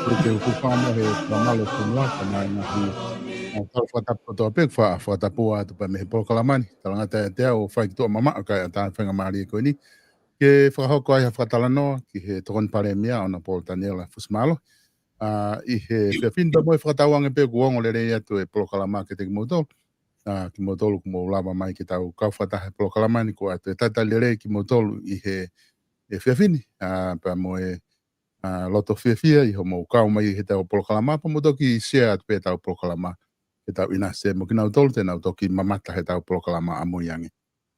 Porque o kufama he pamalo kumua kana ngahi tau whatapu toa pek whatapu atu pa mehe pōkalamani. Talanga te au whai ki toa mama kai a tāna whenga maari e koe ni. Ke whakahoko ai ha whatalanoa ki he tokon pare mea o na Paul Daniela Fusmalo. I he whiawhinda moi whakatauange pe kuongo le rei atu e pōkalama ke te ki mautolu. Ki mautolu ku mou lava mai ki tau kau whatahe pōkalamani ko atu e tata le rei ki mautolu i he whiawhini. Pa moe loto whiawhia i ho mou kau mai he tau pōkalama pa mo toki share atu pe tau pōkalama. He tau ina se mo ki nau tolu te nau toki mamata he tau pōkalama a moiange.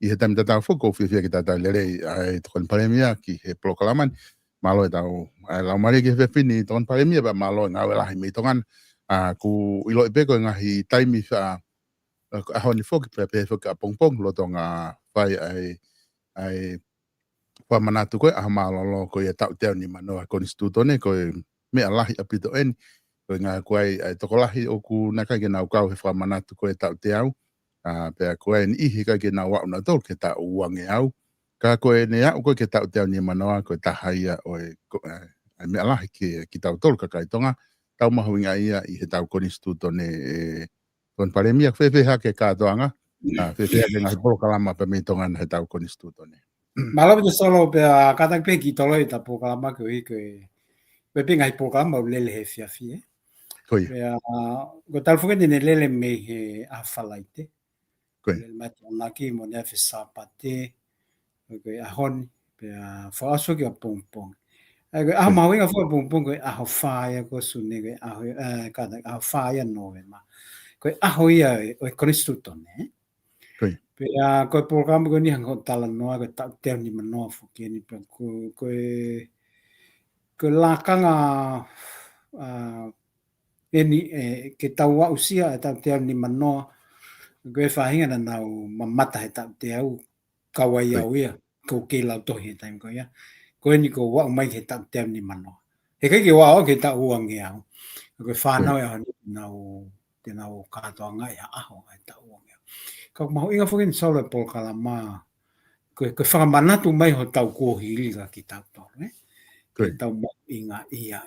I he taimi tatau whoko whiawhia ki tata le rei ai tokon paremia ki he pōkalamani. Malo e tau lau mari ki he whiawhini i tokon paremia pa malo e ngau e lahi mei tongan. Ku ilo i peko e ngahi taimi ahoni whoki pe whoki a pongpong loto ngā whai ai whamanatu koe aha mālolo koe e tau teo ni manoa konstituto ne koe mea lahi apito eni koe ngā koe ai toko lahi o ku nakai ke nau kau he whamanatu koe tau teau pea koe ni ihi kai ke nau wau na tol ke tau uange au ka koe ne au koe ke tau teo ni manoa koe tahaia oe mea lahi ki tau tol kakai tonga tau mahu inga ia i he tau konstituto ne kon paremia whewheha ke kātoanga whewheha ke ngahi pōkalama pa mei tonga he tau konstituto ne. Malawi te solo pe a katak pe ki tolo i ta pōkalama koe i koe pe ngai pōkalama u lele he whiawhi e. Koe. Pe a ko talwhukene ne lele me he a whalaite. Koe. Lele mai tonaki mo nea whi sāpate koe a honi pe a whaaso ki a pōngpōng. Koe a mawinga wha pōngpōng koe a ho whaia ko sune koe a katak a ho whaia no e ma. koe aho ia o konistutone. Koe. Pea koe programa koe ni hanga tala noa koe tau teo ni manoa fuki ni pea koe lakanga ke tau wa usia e tau teo ni manoa koe whahinga na nau mamata he tau teo kawai au ia ko ke lau tohi he taim koe ia. Koe ni ko wa umai he tau teo ni manoa. He kai ke wa o ke tau uangi au. Koe whanau e honi te nau katoa ngai ha aho e tau uangi au. Kau mahu inga fuki ni saule pol kalama koe whakamanatu mai ho tau kuohili ka ki tau tolu. Ke tau mahu inga ia.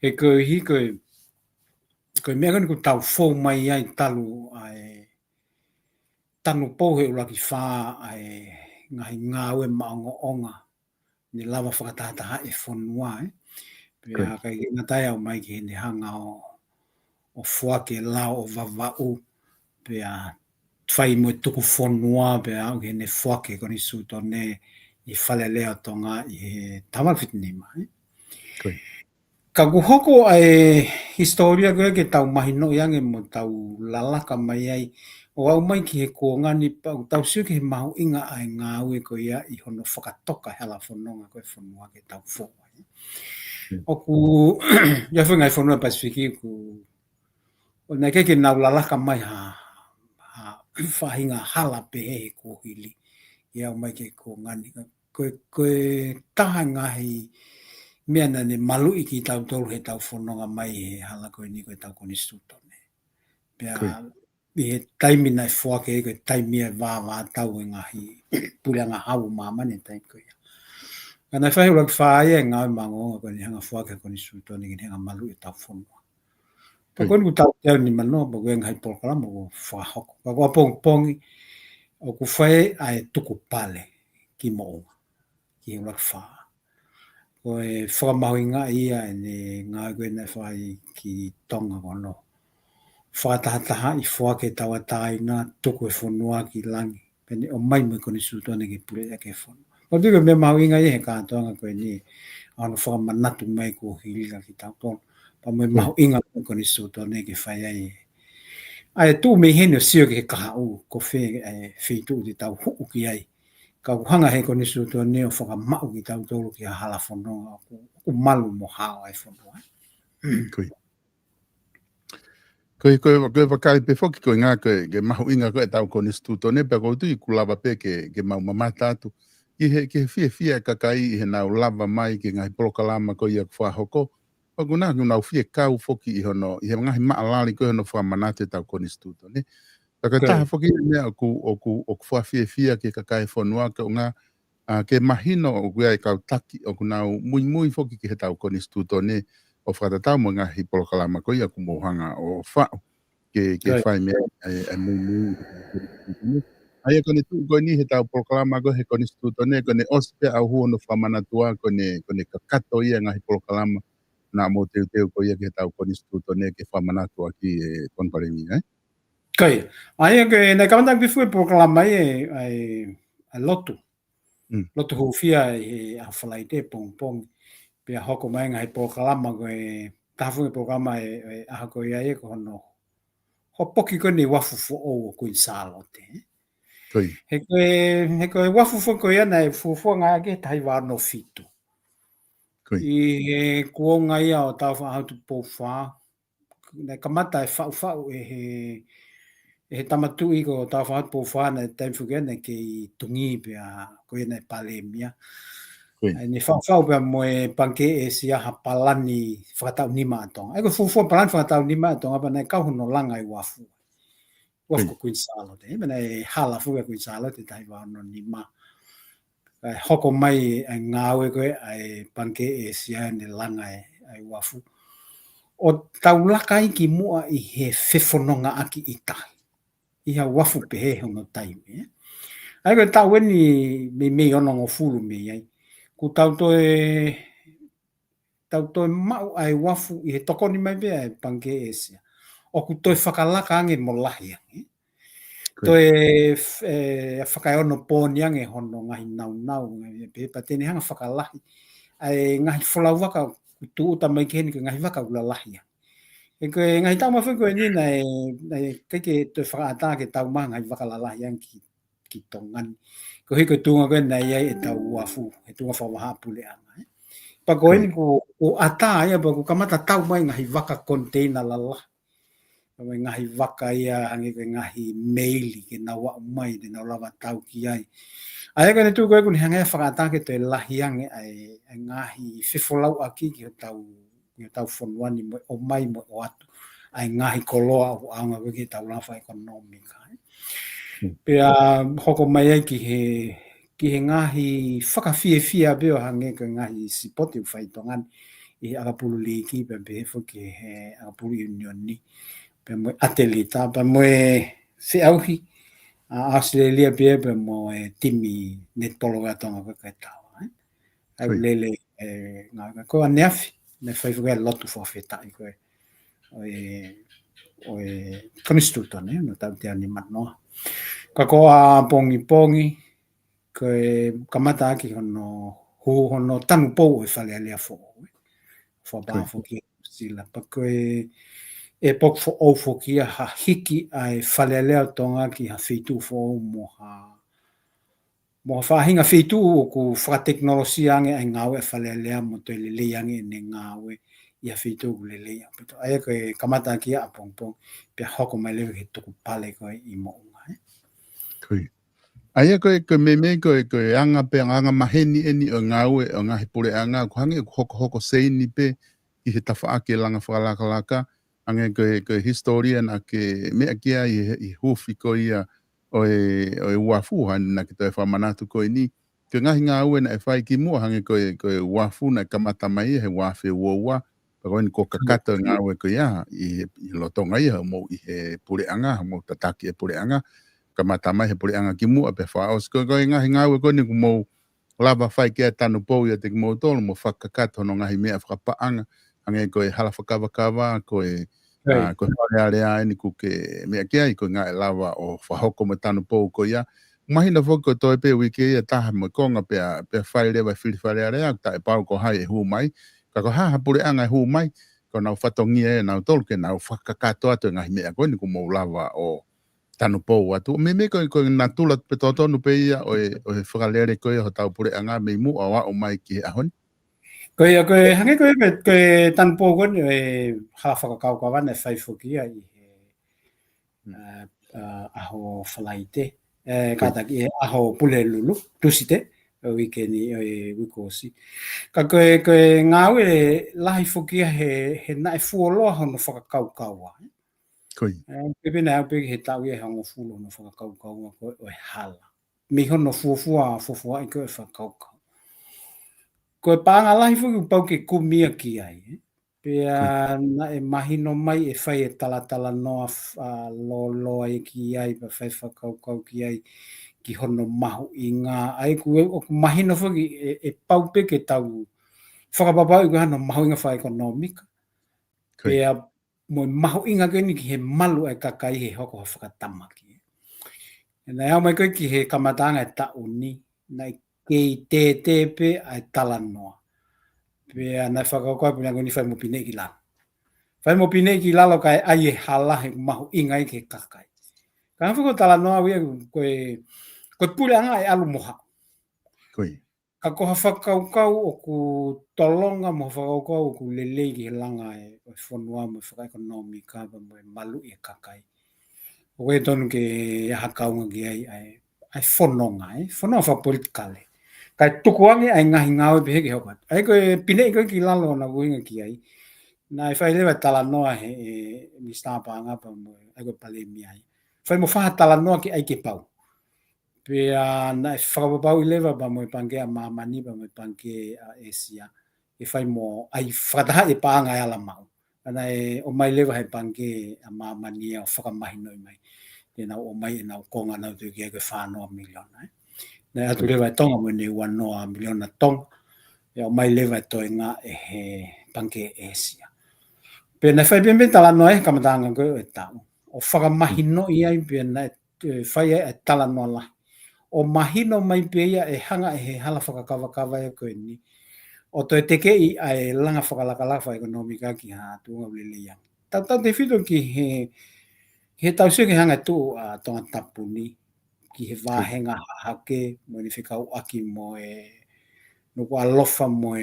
He koe hi koe mea kani ko tau fōu mai ai talu ai tanu pou he ulaki whā ai ngahi ngāwe maongo onga ni lava whakatahataha e whonua. Pea kai ngatai au mai ki hene hanga o fuake lao o vavau. Pea whai mo tuku whonua pea au hene fuake koni sūtone i whale lea tonga i he tamal fitinima. Ka kuhoko ai historia koe ke tau mahino iange mo tau lalaka mai ai o au mai ki he kuongani pau tau siu ki he mahu inga ai ngāwe ko ia i hono whakatoka hela whanonga koe whanua ke tau whonua. Oku ia whengai whanua Pasifiki ku o nei ke nau lalaka mai ha whahinga hala pe he kuhili i au mai ke kuongani koe taha ngahi mea na ne malu i ki tau tolu he tau whanonga mai he hala koe ni koe tau konistutone. Pea i he taimi nai whuake koe taimi e wā tau e ngahi puleanga hawu mamane taimi koe. Ka nai whahi urak whaia e ngāi mangonga koe ni hanga whuake konistutone ki hanga malu i tau whanonga. Pa koe ni ku tau teo ni manoa pa koe ngahi polkalama ko whahoko. Pa koe pong pongi o ku whae ai tuku pale ki moonga ki urak whaa. Koe whakamahui ngā ia e ne ngā koe nai whai ki tonga kono. Whakatahataha i whake tawa taina tuku e whanua ki langi. Pene o mai mai koni sūtone ki pule e ke whanua. Ko tiko me mahui ngā ia he kātoanga koe ni ano whakamanatu mai ko hilika ki tau tono. Pa me mahu inga koni sūtone ki whai ai. Ai tū me hene o sio ki he kaha u ko whetu di tau huu ki ai. Ka hanga he koni sūtone o whakamau ki tau tolu ki a hala whanonga. Ku malu mo hao ai whanua. Koe wakai pe whoki koe ngā koe mahu inga koe tau konistutone pe koe tui ku lava pe ke mau mamata atu. Ki he fia kakai i he nau lava mai ki ngai polokalama koe ia whahoko. Paku nā nau fia kau whoki i hono, i he ngahi maalali koe hono whamanate tau konistutone. Taka taha whoki i mea o ku whafia ki kakai whanua ka o ngā ke mahino o kuia i kau taki o ku nau mui whoki ki he tau konistutone o whakatatau mo ngahi polokalama koe ia ku mohanga o whao ke whai mea e mui. Aia kone tu koe ni he tau polokalama koe he konistutone kone ospe au huono whamanatua kone kakato ia ngahi polokalama na mo teu koe ia ke he tau konistutone ke whamanatua ki e konparemi, Kai, aia ke nei kamantak bifu e polokalama ai lotu. Lotu hufia e a whalai te pong. Pia hoko mai ngai polokalama koe tafu e polokalama e aha koe ia e ko hono. Ho poki koe ni wafu fo o kuin salo te. He koe wafu fo koe ia nei fufua ngai ake tai wano fitu. I he kuonga ia o tau whahautu po wha. Nei kamata e whau e he tamatu i ko tau whahautu po wha nei taimwhukene ke i tungi pia koe nei palemia. Ni whau pia moe panke e si aha palani whakatau nima atonga. Eko fufua palani whakatau nima atonga pa nei kauhono langa i wafu. Wafu ko kuin salo te. Mena e hala fuga kuin salo te tai wano nima. Hoko mai ai ngāwe koe ai panke e si aha ni langa ai wafu. O tau laka iki mua i he whewhanonga aki i tahi. I ha wafu pehe hongo taime. Ai koe tau weni me onongo fulu me ai. Ku tau toi mau ai wafu i he tokoni mai bea e panke e sia. O ku toi whakalaka ange mo lahi ange. Toi whakaeono pōni ange hono ngahi nau. Pa tēne hanga whakalahi. Ai ngahi whalau waka tu uta mai keheni ka ngahi waka ula lahi ange. ko ngai tau mafu ko ni nei ke te whakaata ke tau maa ngai wakalala yang ki tongan. Ko hiko tunga ko nei ai e tau wafu, e tunga whawaha pule anga. Pa ko ni ko ata ia pa ko kamata tau mai ngai waka container lala. Mai ngai waka ia hangi ko ngai maili ke na wa mai de na lava tau ki ai. Ai ko ni tu ko ni hanga whakaata ke te lahiang ai ngai fifolau aki ki tau fonwani mo o mai mo o atu ai ngahi koloa o anga wiki tau lafa ekonomika. Pea hoko mai ai ki he ngahi whakawhia beo hange ka ngahi sipoti u whaitongan i agapulu liki pe behefo ki he agapulu union ni. Pe mo atelita, pe mo whiauhi a Australia bea pe mo timi netpolo gatonga kakatau. Au lele ngā koa neafi. Me fai fuga lotu fo feta i koe o konstituto ne no tau te ani matno ka koa pongi koe kamata aki hono tanu pou e fale alia fo ba fo ki sila pa koe e pok fo o fo ki ha hiki ai fale alia tonga ki ha fitu fo mo whahinga whitu o ku whakateknolosia ange ai ngawe whale lea mo te lele ange ne ngawe ia whitu ku lele. Pero aia koe kamata ki a pongpong pia hoko mai lewe he tuku pale koe i mo unga. Koe. Aia koe meme koe anga pe anga maheni eni o ngawe o ngahi pule anga ko hange hoko seini pe i he tafa ake langa whakalaka ange koe historian ake mea kia i hufi koe ia o wafu han na ki te whamanatu koe ni. Ke ngahi ngā ue na e whai ki mua hange koe wafu na kamata mai he wafe uaua. Pa koe ni ko kakata ngā ue koe ia i lotonga ia mo i he pure anga, mo tataki e pure anga. Kamata mai he pure anga ki mua pe whaos. Koe ngahi ngā ue koe ni ku mou lava whai kia tanu pou ia te ki mou tolu mo whakakata hono ngahi mea whakapaanga. Hange koe hala whakawakawa koe ko rea ni ku ke me kia i ko nga lava o whahoko mo tanu pou ko ia mahina foko to pe wiki ia taha mo konga pe fai lewa fili fai rea ta e pau ko hai e hu mai ka ko ha pure anga hu mai ko na fatongi e na tol ke na whakakato atu nga me ko ni ku mo lava o tanu pou atu me ko na tula pe toto no pe ia o whakalere ko ho tau pure anga me mu o mai ki ahon. Koe hange koe tanpo koe hala whakakau kawa ne whai whuki ai aho whalaite kataki aho pule lulu tusite o wikeni o wikosi ka koe ngāwe lahi whuki he nae fuoloa hono whakakau kawa Koe pepe na au peke he tau ia hango fulo hono whakakau kawa koe o hala mi hono fuofua i koe whakakau kawa ko panga lahi fu pau ke kumia ki ai pea na e mahino mai e fai e tala noa lo ai ki ai pa fai whakau ki ai ki hono mahu i ngā ai ku mahino fu e pau pe ke tau whakapapau i ku hano mahu inga whai ekonomika pea mo mahu inga ke ni ki he malu e kakai he hoko whakatama ki na au mai koe ki he kamatanga e tauni na kei te pe ai tala noa. Pea na whakaukoa puna koni whai mo pine ki lalo. Whai mo pine ki lalo kai ai e hala he mahu ingai ke kakai. Ka hawhako tala noa wia koe pule anga e alu moha. Koe. Ka koha whakaukau o ku tolonga mo whakaukau o ku lelei ki he langa e whanua mo whakaekonomi ka mo e malu e kakai. O koe tonu ke ahakaunga ki ai whanonga whanonga whapolitikale. Kai tukuangi ai ngahi ngawe pehe ki hokat. Ai koe pinei koe ki lalo na wuinga ki ai. Na e whai lewa tala noa he mi stapa ngapa mo ai koe pale mi ai. Whai mo whaha tala noa ki ai ke pau. Pea na e whakapapau i lewa pa mo e pange a mamani pa mo e pange a Asia. E whai mo ai whakataha e paanga e ala mau. Ana e o mai lewa he pange a mamani a whakamahino i mai. E nau o mai e nau konga nau tu ki ai koe whanoa miliona. Na atu lewa e tonga mo ne wanoa miliona tonga. E o mai lewa e toi ngā e he pange Asia. Pe na whai pia tala noa e kamatanga koe e tau. O whakamahino i ai pia na whai e tala noa lahi. O mahino mai pia e hanga e he hala whakakawakawa e koe ni. O toi teke i ai langa whakalakalawa ekonomika ki ha tunga ulele yang. tau te whito ki he tau sio ki hanga tu tonga tapuni ki he wāhenga hake mo ni whikau aki mo nuku alofa mo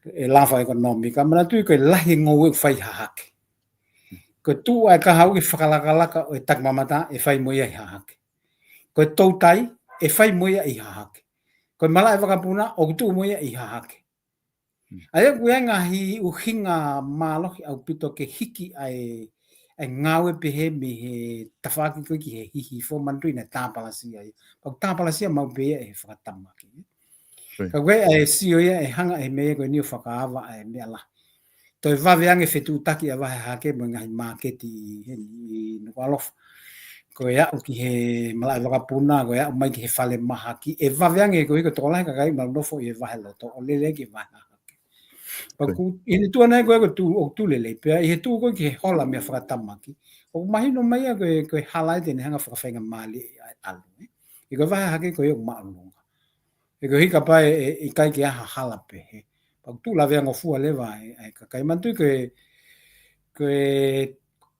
lafa ekonomika mana tu ko lahi ngou whai hake ko tu ai ka hau ki whakalakalaka o tak mamata whai mo ia hake ko tautai whai mo ia i hake ko mala whakapuna o tu mo ia i hake ai ku ngahi uhinga malohi au pito ke hiki ai ngawe pehe me he tafaki ko ki he hihi fo mandui na tapalasia o tapalasia mau be e whakatama ki ka we ai sio ia e hanga e me ko ni whakaava e me ala to vave ange fetu taki ava hake mo ngahi market i no alof ko ia ki he mala whakapuna ko ia mai ki he fale mahaki e vave ange ko to lai ka kai ma no fo e va lo to le le ki va Paku ini tu ana ko tu le pe e tu ko ki hola me whakatama ki o mai no mai ko halai te hanga whakawhenga mali alu e ko vai hake ko e maalunga e ko hika pai i kai ki aha hala pe paku tu la venga fu le vai ka kai mantu ko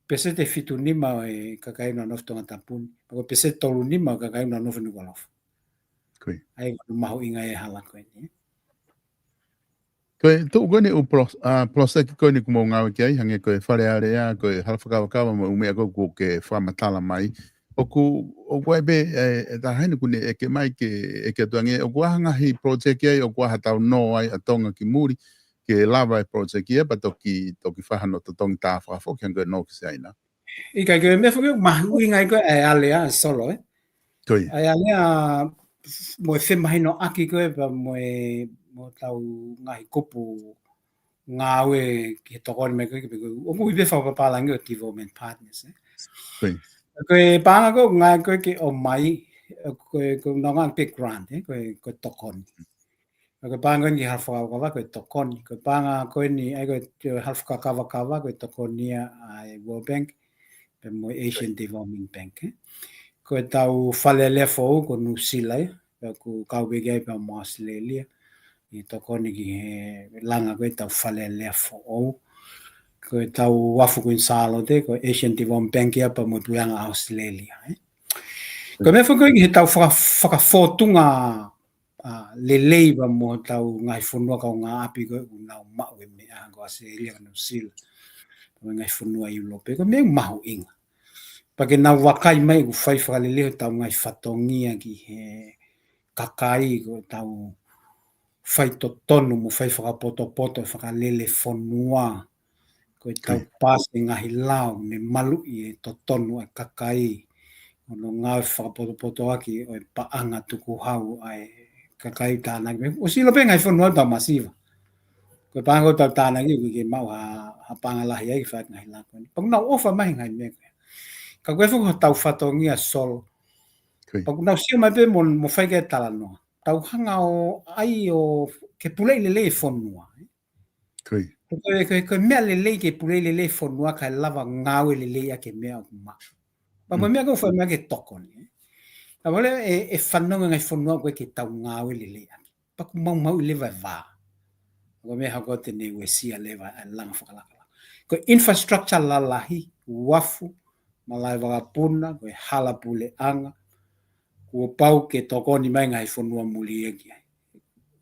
pese te fitu nima e ka kai no nofto tapun ko pese tolu nima ka kai no nofu ngolof ai ko mahu inga e hala ko ni Ko tu gone o process ko ni mo ngau ki ai hange ko fare area ko halfa ka mo ume ko ke fa matala mai o ko be da haine ku ne e ke mai ke tuange o ko hanga hi project ai o ko hata no ai atonga ki muri ke lava project ia pa toki fa no to tong ta fa fo ke no ki sai na i ka ke me fo ma ngai ko e alea solo Koi. Ai alea mo fe mai no aki ko pa mo tau ngai kopu ngawe ki tokon me ko o mo be fa pa la ngi development partners Koi. ko pa ko ngai ko ki o mai ko no ngang background ko tokon ko pa ngi ki halfa ko tokon ko pa ko ni ai ko halfa ka ko tokon ni ai World Bank pe mo Asian Development Bank ko tau falele fo ko nusila ko ka be gai pa mo Australia i toko ni ki he langa ko tau falele fo ko tau wafu ko insalo te ko Asian Development Bank ia pa mo tuanga Australia ko me fo ko ki tau faka fotunga le leiba mo tau ngai funua ka nga api ko na ma we me ango Australia no sil ngai funua i lope ko me mau inga pake na wakai mai ku fai whakaleleo tau ngai whatongia ki he kakai ko tau whai to tonu mo whai whakapoto whakalele whanua ko tau pāse ngahi lau me malu i to tonu e kakai ono ngau whakapoto aki o e paanga tuku hau ai kakai tānagi o sila pe ngai whanua tau masiva ko pāngo tau tānagi ki mau ha pāngalahi ai whai ngahi lau pang nau ofa mai ngai meka ka koe fu tau whatongia sol. Paku nau sia mai pe mo whai ke tala noa. Tau hanga o ai o ke pulei lele whonua. Koe mea lele ke pulei lele whonua kai lava ngawe lele a ke mea o ma. Pa mo mea ko whai mea ke toko ni. Ta wale e whanonga ngai whonua koe ke tau ngawe lele a. Paku mau i lewa vā. Koe mea hako te ne ue sia lewa a langa whakalakala. Koe infrastructure lalahi, wafu, malai wakapuna, koe hala pule anga, kua pau ke tokoni mai ngai whanua muli eki.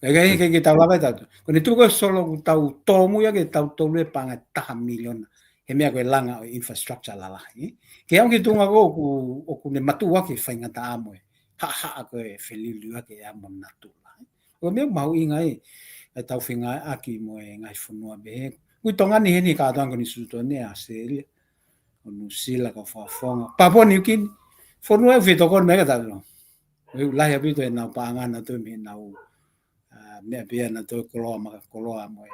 Ke tau lawe tatu. Ko ni tuko solo ku tau tomu ya ke tau tolu e panga taha miliona. He mea koe langa o infrastructure lalahi. Ke au ki tunga ko o ku ne matua ke whaingata amoe. Ha koe whelilua ke amo natula. Ko mea mau inga e tau whinga aki mo e ngai whanua behe. Kui tongani heni ka atuango ni suto ne a Australia. O Nusila ka whafonga. Papua New Guinea. Whanua e whitokon mega talo. Lahi apito e nau paangana tu me nau mea pia na tu koloa maka koloa mo e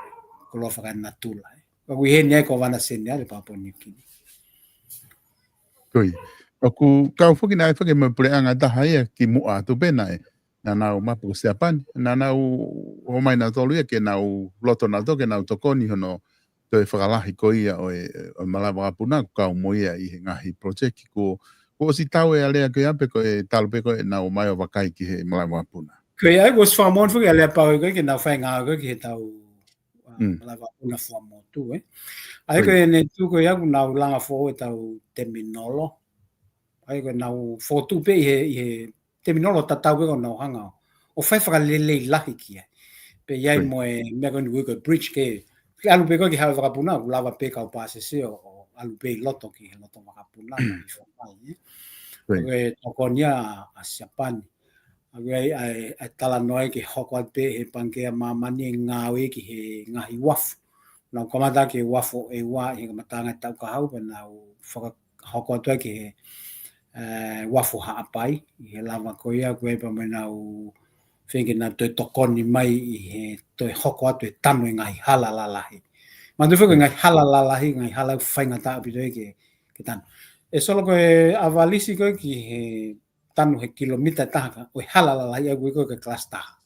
koloa whaka natula. Kui heni ai ko wana sene ale Papua New Guinea. Koi. Oku kau whuki nai whaki me pure anga taha ia ki mua tu pena e. Na nau mapu siapani. Na nau o mai na tolu ia ke nau loto na toke nau tokoni hono toi whakalahi ko ia o malawa puna ko kau mo ia i ngahi project ko si tau e alea ko ape ko e talupe ko e nau mai o wakai ki he malawa puna. Ko ai was whamon whuki alea pau ko ki nau whai ngā ko ki he tau lava una fo mo tu ai ko ne tu ko ya na langa fo tau terminolo ai ko na fo tu pe he terminolo tatau ko na hanga o fai fra le lahi kia pe yai mo me ko ni ko bridge ke alu pe ko ki ha fra puna lava pe ka pa se o alu pe loto ki loto ma puna na i fo ai to konia a siapani ai tala noi ki hoko pe he panke mamani ngawe ki he ngahi wafu na komata ke wafu e wa he matanga tau ka hau pe na foka hoko to ki he wafu ha apai he lava ko ia ko e pa na u fengi na to tokoni mai he to hoko to tanu ngai halala lahi mandu fo ngai halala lahi ngai hala fainga ta bi ke tan e solo ko avalisi ko ki he tanu he kilomita taha o halala la ia ko ke kelas taha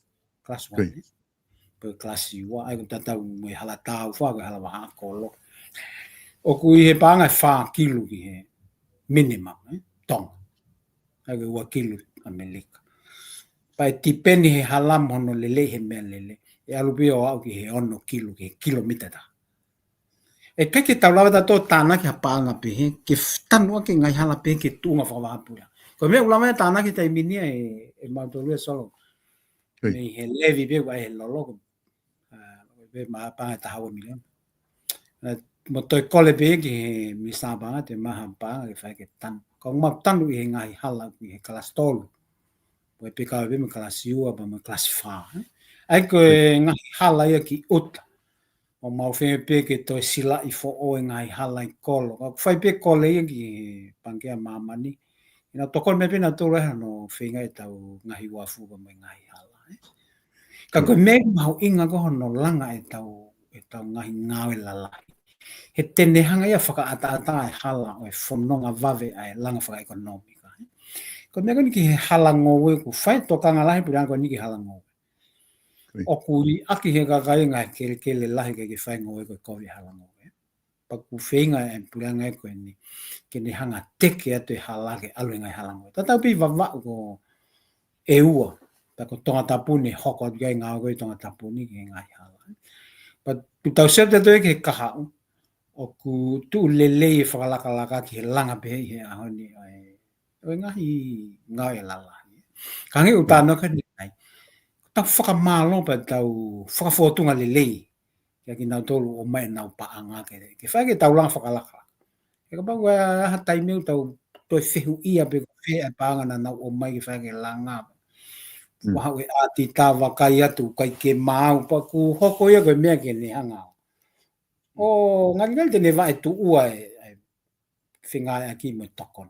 kelas 1 pe kelas 1 ai ko tata mo hala ta fa ko hala ba kolo o ku he panga fa kilo ki he minimum tong ai ko wa kilo amerika pa tipeni he halam hono lele he melele e alu bio au ki he ono kilo ki kilomita ta e peke taulawa ta to tana ki panga pe he ke tanu ke ngai hala pe ke tunga fa wa pula ko me ulama tana ki tai mini e mautolu solo me he levi be wa he lolo be ma pa ta hawa milion mo to kole be ki mi sa ba te ma ha pa e fa ke tan ko ma tan lu he ngai hala ki he kalastol po pe ka be me kalasiu ba me klasifa ai ko ngai hala ya ki ut o mau fe pe ke to sila I fo o ngai hala I kolo ko fai pe kole ki panke mamani ina tokon me pena to reha no whenga e tau ngahi wafu ka mai ngahi hala. Ka koe me mau inga ko no langa e tau ngahi ngawe lalai. He tene hanga ia whaka ata e hala o e whanonga vave ai langa whaka ekonomika. Ko me koni ki he hala ngowe ku whai tokanga lahi puri anko ni ki hala ngowe. O kuri aki he kakai ngai kele lahi ke whai ngowe ko kovi hala ngowe. Paku whenga e puri anga e koe ni. Kene hanga teke atu e halake alu ngai halango. Tatau pi wawa ko e ua. Ta ko tonga tapuni hoko atu kai ngau koe tonga tapuni ki ngai halango. Pa tau septe tu e ke kaha o ku tu lele e whakalaka ki he langa pe he ahoni o ngahi ngau e lala. Kange utano ka ni nai. Tau whakamalo pa tau whakafotunga lele. Kia ki nau tolu o mai nau paanga ke. Ke whai ke tau langa whakalaka. E ka pau ha taimeu tau toi whehu ia pe whea pāanga na nau o mai ki whae langa. Waha ue ati tā wakai atu kai ke mau pa ku hoko ia koe mea ke ne hanga. O ngangal te ne wae tu ua e whengai aki mo tokon.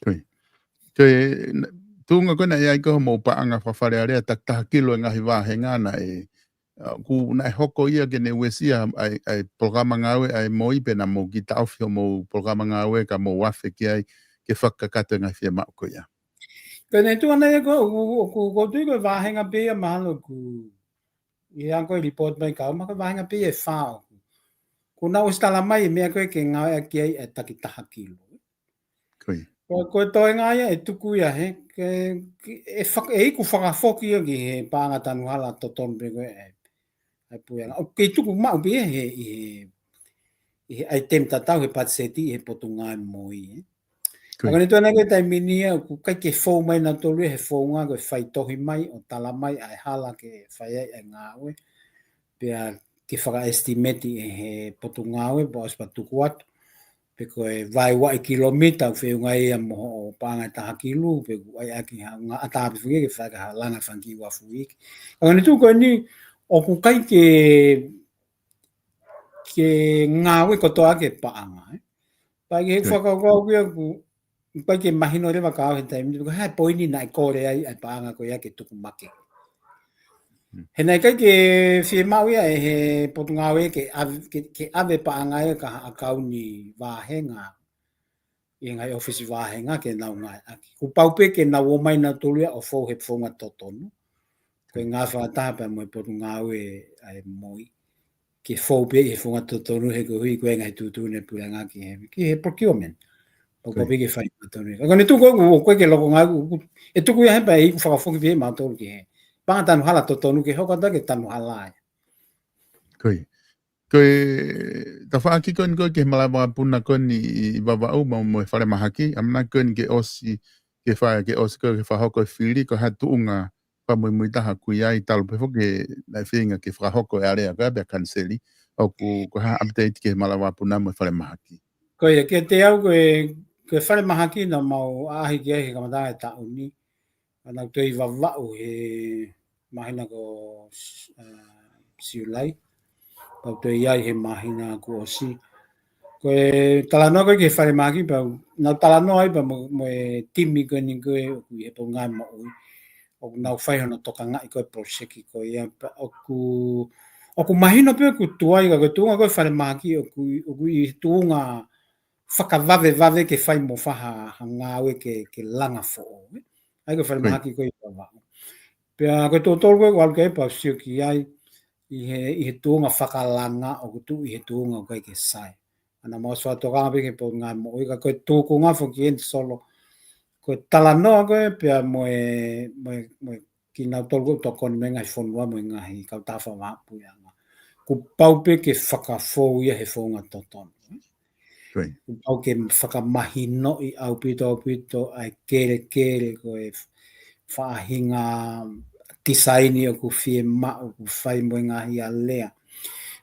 Koi. Koi tūnga kona ia iko mo paanga whawhare area taktaha kilo e ngahi wāhenga na e ku na hoko ia ke ne wesia ai programa ngawe ai moi pe na mo ki tauwhio mo programa ngawe ka mo wafe ki ai ke whakakata ngai whia mao ko ia. Ka ne tu ana e ko tui koe wāhenga pe a mahalo ku I anko I report mai kau maka wāhenga pe e whao. Ku na ustala mai mea koe ke ngawe a ki ai e takitaha kilo. Koi. Ko toi ngai e tuku ia he e iku whakafoki ia ki he pāanga tanu hala toton pe koe ai puanga. O kei tuku mau pe he ai tem tatau he patseti he potunga moi. Ako nito na koe tai minia ku kai ke fou mai na tolu he fou ngā koe whai tohi mai o tala mai ai hala ke whai ai ngāwe. Pea ke whaka estimate he potunga po aspa tuku atu. Pe koe vai wai kilomita wheu ngai ia moho o pāngai taha kilu pe ai aki ngā atapi whuke ke whaka langa whanki wafu wiki. Ako nito koe ni o ku kai ke ngāwe kotoa ke paanga. Pai ke whakakau kia ku pai ke mahino rewa kāo he taimi. Hai poini nai kore ai paanga koe ia ke tuku make. He nei kai ke whie mau ia he potungawe ke ave paanga ia ka akau ni wāhenga. I ngai office wāhenga ke nau ngai aki. Ku paupe ke nau o mai na tolu ia o fau he whaunga totonu. Koe ngā whaataha pa moi potungawe ai moi. Ke fau pe he whaunga totonu he ko hui koe ngai tūtune puranga ki he procurement. Poko pe ke whai totonu. Ako ne tuko koe ke loko ngā e tuku ia he pa e iku whakafoki pe ma tolu ki he. Panga tanu hala totonu ke hoko ta ke tanu hala. Koe ta whaaki kon koe ke malawa puna kon I wawau mo whare mahaki. Amana kon ke osi ke osi ke whahoko whiri ko hatuunga mui taha kui ai talu pefo ke nai whinga ke whahoko e area ka bea kanseli. O ko ha update ke malawa puna mo whare mahaki. Koe ke te au ke whare mahaki na mau ahi ki he kamatanga e tauni. Ana tui wawau he mahina ko siulai. Pau te iai he mahina ko osi. Koe talanoa koe ke whare mahaki pau. Nau talanoa ai pa mo e timi koe ni koe o kui he pau ngai mo ui. O nau whaihana toka ngai koe proseki koe ia. Oku mahina pe ku tuai ka koe tuunga koe whare mahaki o kui tuunga whakawave ke whai mo whaha hangawe ke langa fo. Ai koe whare mahaki koe i wawau. Pea koe tōtoro koe walu ke pau sio ki ai I he tuunga whakalanga o kutu I he tuunga koe ke sai. Ana mo swa toka pe ke po ngai mo ika koe tōku ngā fo ki enti solo. Koe talanoa koe pea mo ki nau tolu koe tokoni me ngai whonua mo ngahi kau tawha wapu ia ngā. Ku pau pe ke whakafou ia he whonga totonu. Ku pau ke whakamahino I au pito ai kere koe whaahinga tisaini o ku fie ma o ku whai mo ngahi a lea.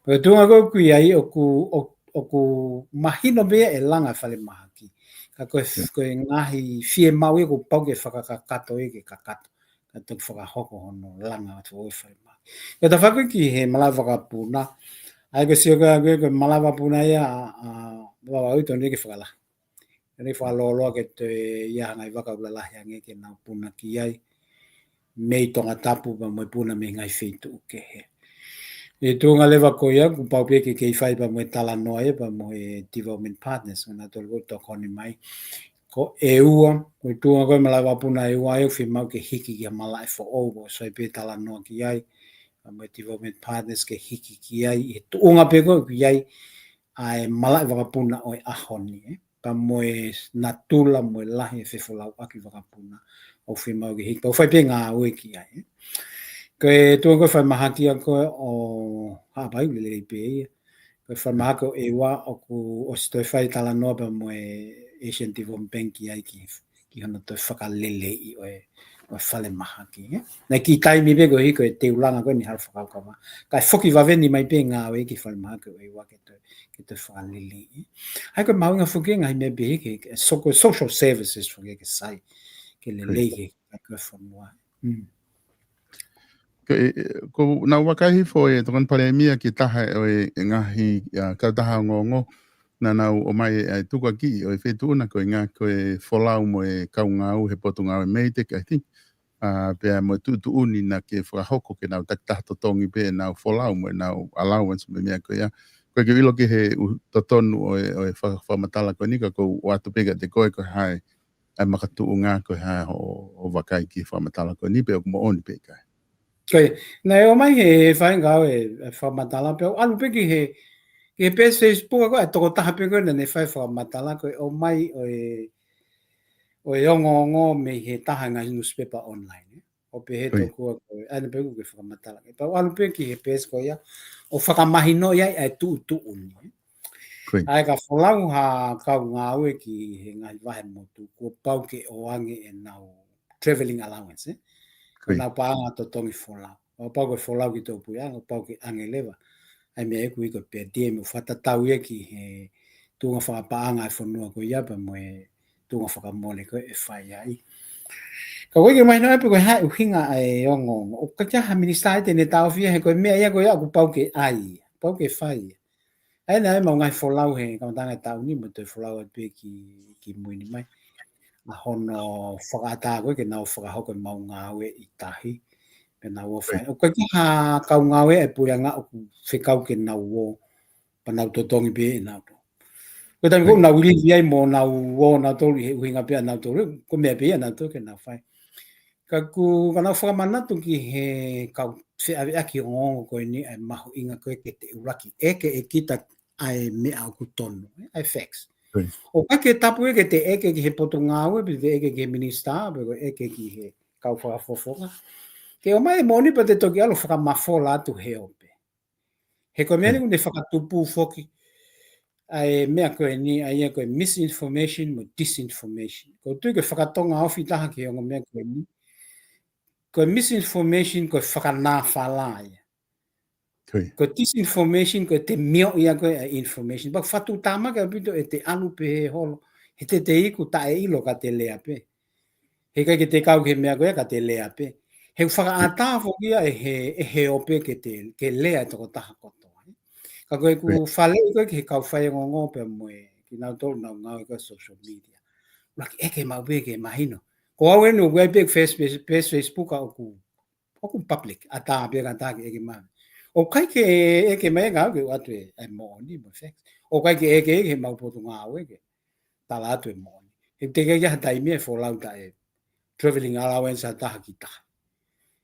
Pea tunga koe kui ai o ku mahino bea e langa whale mahaki. Ka koe ngahi fie mau e ku pau ke whakakato e ke kakato. Ka tuku whakahoko hono langa atu o whale mahaki. Ka ta whakui ki he malawa whakapuna. Ai ko sio koe malawa puna ia wawa uito ni ke whakala. Ni whakaloloa ke te ia ngai wakaulalahi ange ke nau puna ki ai. Mei tonga tapu pa mo puna me ngai feitu ke he. E tunga lewa ko ia ku pau pe ke whai pa mo e tala noa e pa mo e development partners na tolu to koni mai. Ko e ua, ko tunga ko malawa puna e ua e whi mau ke hiki ki malai fo ovo so e pe tala noa ki ai. Pa mo e development partners ke hiki ki ai. E tunga pe ko ki ai ai malai wakapuna o e ahoni. Pa mo e natula mo e lahi e whefolau aki wakapuna. O whi mau ki hiki. Pa o whai pe ngā ue ki ai. Koe tuan koe whai mahaki a koe o hapai ule pe ia. Koe whai mahaki o e wā o ku o si toi whai tala noa pa mo e Asian Development Bank ki ai ki hono toi whakalele I o e whale mahaki. Nei ki taimi pe koe hiko e te ulanga koe ni hara whakaukawa. Kai whoki waweni mai pe ngā ue ki whale mahaki o e wā ke toi whakalele. Hai koe maunga whuki ngai me pe hiki social services whuki ke sai. Ke lele ke koe whanua. Ko na wakahi fo e tokan paremia ki taha e ngahi ka taha ngongo na nau o mai e tuka ki o e whetuna ko ngā ko e wholau mo e kau ngau he potu ngau e meitek I think pea mo tutu uni na ke whakahoko ke nau taktaha totongi pe nau wholau mo e nau allowance me mea ko ia ko ke ilo ki he totonu o e whamatala ko nika ko watu pega te koe ko hai ai makatu ngā ko hai o wakai ki whamatala ko ni pe o mo oni pe kai. Koe, nei o mai he whaingau e whamatala pe o alu pe ki he pes Facebook ko e toko taha pe koe nei whamatala koe o mai o e ongo me he taha ngai newspaper online. O pe he toko koe, ane pe koe whamatala. Pa o alu pe ki he pes koe ia, o whakamahino ia e tu uni. Ai ka whalau ha kau ngā ue ki he ngai wahe motu, ko pau ke o ange e nau travelling allowance, Ko nau paanga to tongi wholau. O pau koe wholau ki tō pui anga, o pau ke ange lewa. Ai mea eku iko pia DM o whatatau ia ki he tūnga whakapaanga e whanua ko iapa mo e tūnga whakamole ko e whai ai. Ka koe ke mai noe pe koe hai uhinga e ongo. O ka tia ha minister te ne tau fia he koe mea ia koe aku pau ke ai. Pau ke whai. Ai nai mau ngai wholau he kamatanga e tau ni mo te wholau e pe ki muini mai. A hono whakata koe ke nau whakahoko mau ngāwe I tahi. Pe nau o whai. O koe ki ha kau ngāwe e puianga o whikau ke nau o pa nau totongi pe e nau to. Koe tami ko nau ilihi ai mo nau o nau tori he uhinga pe a nau tori. Ko mea pe a nau to ke nau whai. Ka nau whakamanatu ki he kau whiawe aki o koe ni ai mahu inga koe ke te uraki. Eke e kita ai mea o kutonu. Ai facts. O ke tapu e ke te eke ki he poto ngāwe, pe te eke ki he minister, pe eke ki he kau whakafofoka. Ke o mai moni pa te toki alo whakamawhola atu he ope. He koe mea ni ne whakatupu foki. Ai mea koe ni ai koe misinformation mo disinformation. Ko tui koe whakatonga awhi taha ki onga mea koe ni. Koe misinformation koe whakanā whala ia. Ko disinformation ko te mio ia ko information. Ba fatu tama ka pito e te alu pe he holo. He te iku ta e ilo ka te lea pe. He ka te kau ke mea ko ka te lea pe. He whaka ata fo kia e he ope ke lea toko taha koto. Ka koe ku whale ko ke kau whae ngongo pe moe ki nau tolu nau ngau ka social media. Laki eke mau pe ke mahino. Ko au enu wei pe Facebook a oku public ata pe ka ta ke eke mau. O kai ke eke mai ngā ke atu e mōni mo sex. O kai ke eke mau potu ngā au eke. Tala atu e mōni. He te kei aha taimi e wholauta e travelling allowance a taha ki taha.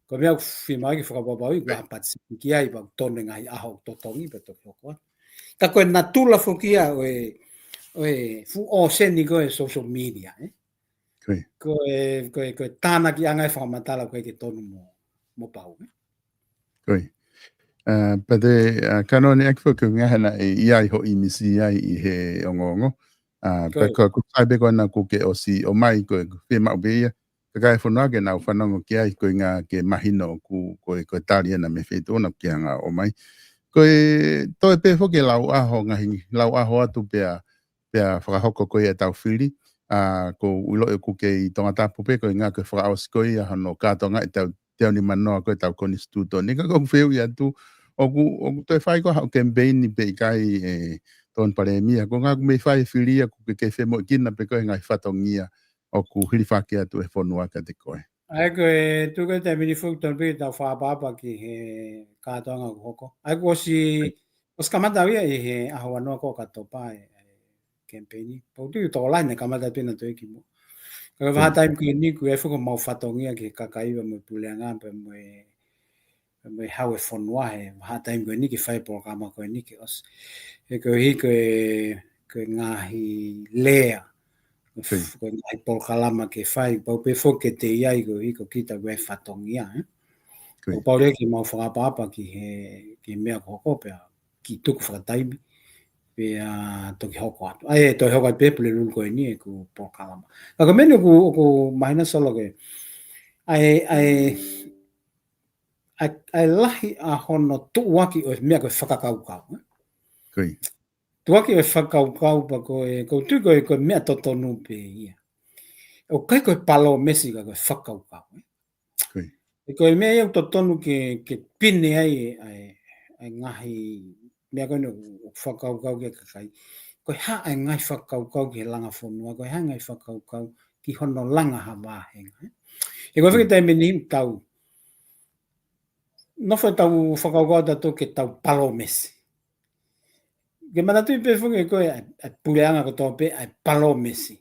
Ko mea whi mai ki whakapapau i kua patsi ki ai pa tone ngai aho totongi pa toki hoko. Ka koe na tula whukia oe fu o seni koe social media. Koe tāna ki angai whakamatala koe ke tonu mo pau. Koe. Pate kanone ek fo kunga hana ia ho I misi ia I he ongongo. Pa ko sabe ko na ku ke o mai ko fe ma be ka fo no ke na fanongo ki ai ko nga ke mahino ku ko tali na me feito na ki nga o mai. Ko to pe fo ke lau aho nga lau aho atu pe fa hoko ko e tau fili ko ulo e ku ke tonga tapu pe ko nga ke fa os ko ia no ka tonga e tau te ni mano ko tau ko ni stuto ni ka ko feu ia tu o te whai ko hau campaign ni pe kai ton paremia ko ngā me whai whiria ku ke whemo kina pe koe ngai whatongia o ku hiriwhake atu e whonua ka te koe. Ai koe tuka te mini whukton pe tau whapapa ki he kātonga ku hoko. Ai ko si kamata wia I he aho anoa ko katopa e campaigni. Pau tu tō lai ne kamata pina to eki mo. Ka waha time ki ni ku e whuko mau whatongia ki kakaiwa mo puleanga pe mo me hau e whonua he waha time koe ni ki whai programa koe ni ki os. He koe hi koe ngahi lea. Koe ngahi polkalama ke whai. Pau pe whoke te iai koe hi ko kita koe whatongia. O pau reki mau whakapapa ki mea ko hoko pia. Ki tuku whakataimi. Pia toki hoko atu. Ai toi hoko pe pule lulu koe ni e ku polkalama. Ka meni ku mahina solo koe. Ai lahi a hono tuwaki o mea koe whakakaukau. Tuwaki o whakaukau pa koe tui koe mea totonu pe ia. O kai koe palo mesi ka koe whakaukau. Koe mea iau totonu ke pine ai ngahi mea koe no whakaukau ke kakai. Koe haa ngai whakaukau ki he langa whonua. Koe haa ngai whakaukau ki hono langa hawahenga. E koe whakitai meni tau no foi tau whakaukau tatu ke tau palo mesi. Ke manatui pe whuke koe ai puleanga ko tō pe ai palo mesi.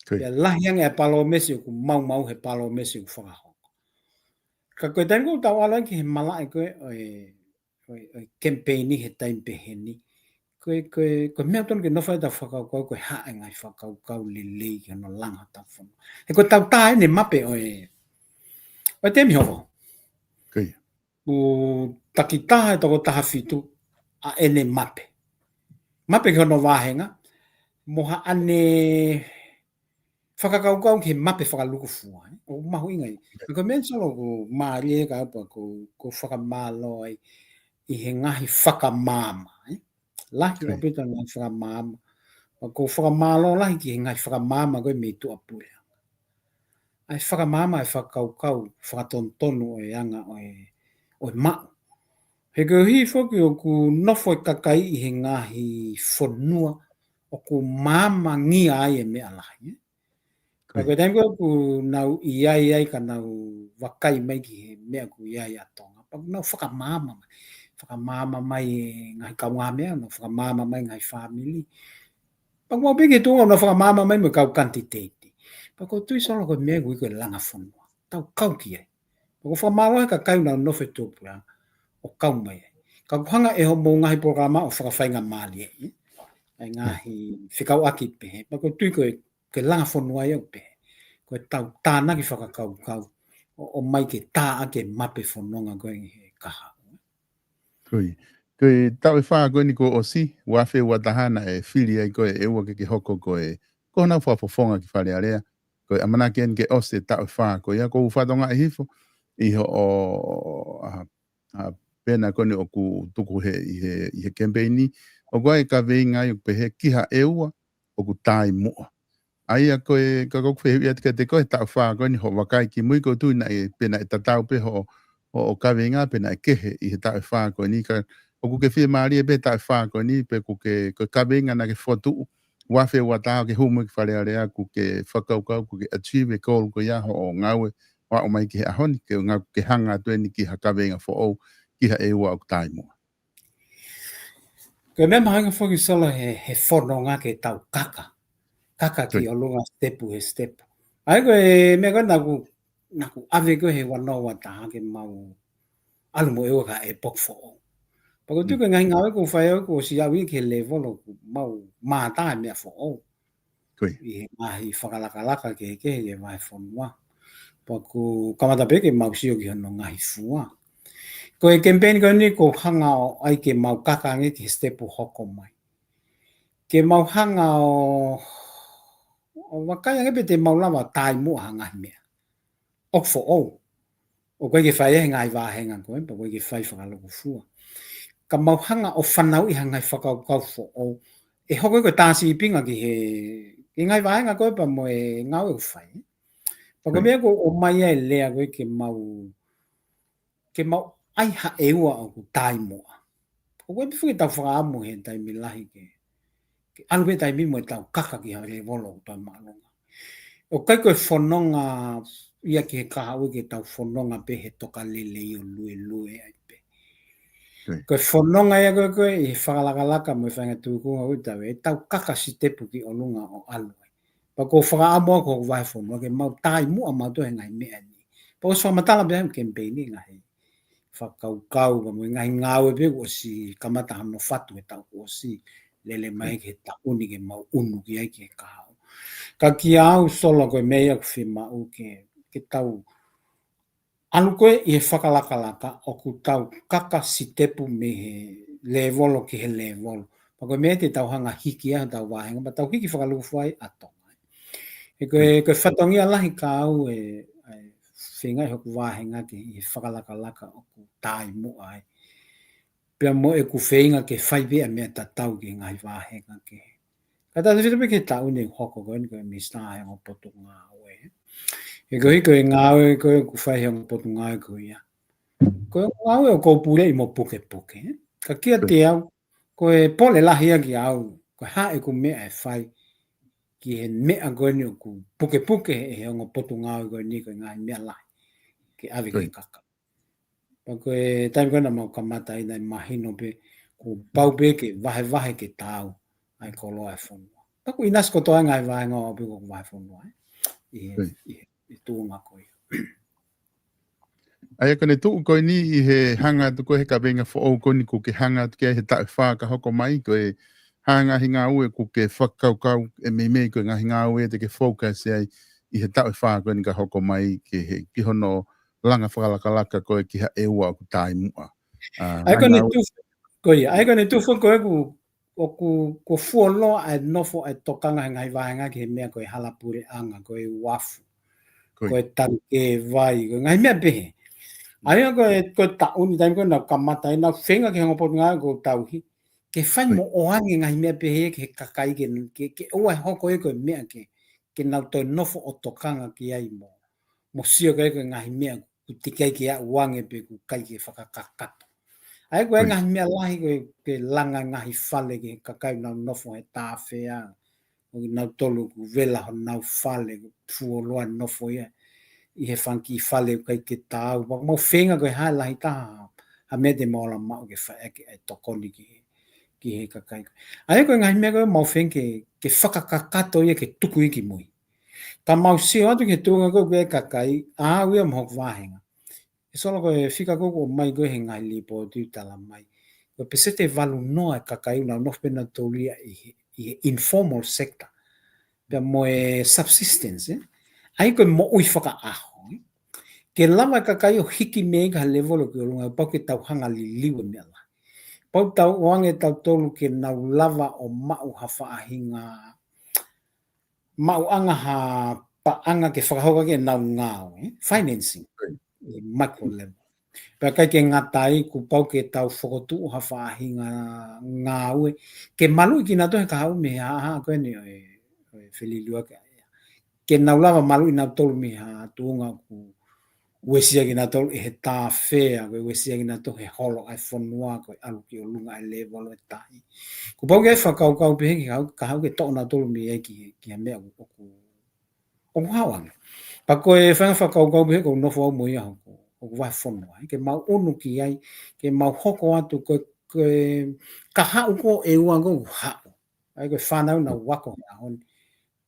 Pea lahianga ai palo mesi o ku mau he palo mesi o ku whakahoko. Ka koe taini kou tau ala ki he malai koe o campaigni he taimi pe he ni. Koe mea tonu ke no foi tau whakaukau koe haa ngai whakaukau lelei ki no langa tau whono. He koe tau tae ne mape o te mihoko. U takitaha e toko taha fitu a ene mape. Mape ki hono wāhenga, moha ane whakakaukau ki mape whakaluku fua. O mahu ingai. Ko mea solo ko maari e ka apa ko whakamalo ai I he ngahi whakamama. Lahi o pita ngahi whakamama. Ko whakamalo lahi ki he ngahi whakamama koe me tu apure. Ai whakamama e whakaukau, whakatontonu o e anga o mau. He koe hi whoki o ku nofo e kakai I he ngahi whonua o ku mama ngia ai e mea lahi. Ka koe taim koe ku nau iai ka nau wakai mai ki he mea ku iai atonga. Pa nau whakamama mai. Whakamama mai ngahi kaunga mea, nau whakamama mai ngahi whamili. Pa kua piki tunga nau whakamama mai me kau kantiteiti. Pa ko tui solo koe mea ku koe langa whonua. Tau kau ki ai. Pa ko whamalo ka kai nau nofo e tōpura. O kau mai. Ka kuhanga e homo ngahi programa o whakawhainga maali e. Ai ngahi whikau aki pehe. Pa koe tui koe langa whonua iau pehe. Koe tau tāna ki whakakaukau. O mai ke tā ake mape whononga koe he kaha. Koe. Koe tau e whaa koe ni ko osi, wafe wa tahana e whiri ai koe e ua ke hoko koe, ko na whapofonga ki whare area, koe amana ken ke ose tau e whaa koe, ia ko uwhatonga e hifo, iho o pena kone o ku tuku i he campaigni, o koe ka vei ngai o pehe kiha e ua, o ku tai mua. Aia koe ka koku whehu ia tika te koe tau whaa koe ni ho wakai ki mui ko tui na e pena e tatau pe o ka vei ngā pena e kehe i he tau e whaa koe ni ka o ku ke whia maari e pe tau whaa koe ni pe ku ke ka vei ngā na ke whotu wafe wa tau ke humu ki whare area ku ke whakaukau ku ke achieve e kōru ko ia ho o ngaue wa o mai ki he ahoni ke ngā ke hanga tue ni ki ha ka vei ngā who ki ha e ua o tai mua. Koe mea mahanga whoki solo he whanonga ke tau kaka. Kaka ki o lunga stepu he stepu. Ai koe mea koe naku ave koe he wanoa taha ke mau alu mo ewa ka e pok fo. Pako tuke ngai ngawe ko whai au ko si au i ke level o mau mātai mea fo. I he mahi whakalaka ke he vai whanua. Pako kamata peke mau sio ki hono ngahi fua. Ko e campaign ko ni ko hanga o ai ke mau kaka nge ki stepu hoko mai. Ke mau hanga o wakai nge te mau lama tai mua hanga mea. Ok fo o koe ke whai e ngai wāhenga koe, pa koe ke whai whakaloko fua. Ka mau hanga o whanau i hangai whakaukau fo o. E hoko koe tāsi i pinga ki he ngai wāhenga koe pa mo e ngau e whai. Pa koe mea ko o mai e lea koe ke mau ai ha e ua o ku tai mua. O koe pifu ke tau whakaamu he tai mi lahi ke alupe tai mi mo e tau kaka ki haere volo o tai maalonga. O kai koe whanonga ia ki he kaha ue ke tau whanonga pe he toka lele i o lue ai pe. Koe whanonga ia koe i whakalaka mo e whainga tūkunga ui tau e tau kaka si tepu ki o lunga o alu. Pa ko whakaamoa ko vai whanua ke mau tai mua mau to he ngai mea ni. Pa o whamatala pe hau campaigni ngahi. Whakaukau ka mo ngai ngāwe pe o si kamata hano whatu e tau o si lele mai ke ta uni ke mau unu ki ai ke kaha. Ka ki au solo koe mea ku whima u ke tau anu koe i he whakalaka o ku tau kaka si tepu me he levolo ki he levolo. Pa koe mea te tau hanga hiki a tau wāhenga, pa tau hiki whakaluku whai atonga. E koe whatongi alahi ka au e whengai hoku wāhenga ke i he whakalaka o ku tai mua ai. Pea mo e ku whenga ke whaibea mea tatau ki ngai wāhenga ke. Kata te whitape ke tau ne hoko koe ni koe mi stahe o potu ngā oe. E koe ngā oe koe ku whai o potu ngā oe koe ia. Koe ngā oe o kou pure i mo puke. Ka kia te au, koe pole lahia ki au, koe hae ku mea e whai ki he mea koe ni o ku puke e he o potu ngā oe koe ni koe ngā mea lahi. Ke awe ke kaka. Pa koe taimi koe na mau kamata i nai mahino pe, ku pau pe ke vahe ke tau. Ai ko loa e whanua. Taku i nasko toa ngai vāenga o piko vai whanua. I tūnga koe. Ai kone tuu koe ni i he hanga tu koe he ka venga fo o koni ku ke hanga tu ke he tae whaa ka hoko mai koe hanga hi ngā ue ku ke whakaukau e me koe ngā hi ngā ue te ke focus ai i he tae whaa koe ni ka hoko mai ke he ki hono langa whakalaka koe ki ha e ua ku tae mua. Ai kone tu koe ku o ko fuolo ai nofo ai tokanga ngai vaenga ki mea koe halapure anga koe wafu koe tanke vai koe ngai mea pehe ai koe tauni taimi koe na kamata na whenga ki hangopo ngā ko tauhi ke whai mo oange ngai mea pehe ke kakai ke oai hoko e koe mea ke nau toi nofo o tokanga ki ai mo sio koe ngai mea ku tikai ki a uange pe ku kai ke whakakakato. Ai koe ngahi mea lahi koe ke langa ngahi whale ke kakai nau nofo he tāwhea. O ki nau tolu ku vela ho nau whale, fuoloa nofo ia. I he whanki whale kai ke tāu. Mau whenga koe hae lahi taha. Ha mea te maola mau ke whaeke ai tokoni ki he kakai. Ai koe ngahi mea koe mau whenga ke whakakakato ia ke tuku iki mui. Ta mau sio atu ke tuunga koe kakai, uia mhok wāhenga. E solo koe whika koko mai koe he ngai lipo tu tala mai. Koe pesete valu noa kakai una nofpena taulia i informal sector. Pea mo e subsistence. Ai koe mo ui whaka aho. Ke lama kakai o hiki mega level o ke olunga pau ke tau hanga li liwe mea la. Pau tau oange tau tolu ke nau lava o mau hawhaahinga, mau anga ha paanga ke whakahoka ke nau ngāo, financing, i micro level. Pea kai ke ngatai ku pau ke tau whakotu ha whaahinga ngāo, ke malu ki nato he kahau me ha koe ni oe whililua ke nau lava malu i nau tolu me ha tuunga ku wesia ki nato e he tā whea, koe wesia ki nato he holo ai whanua, koe alu ki o lunga ai level e tahi. Ku pau ke whakau pehe ki kahau ke tō nau tolu me e ki ha mea o hawanga. Pa koe whakau pehe ko nofo au mo ia o wai whanua. Ke mau unu ki ai, ke mau hoko atu koe kahau ko e ua ko hau. Ai koe whanau na wako hea honi.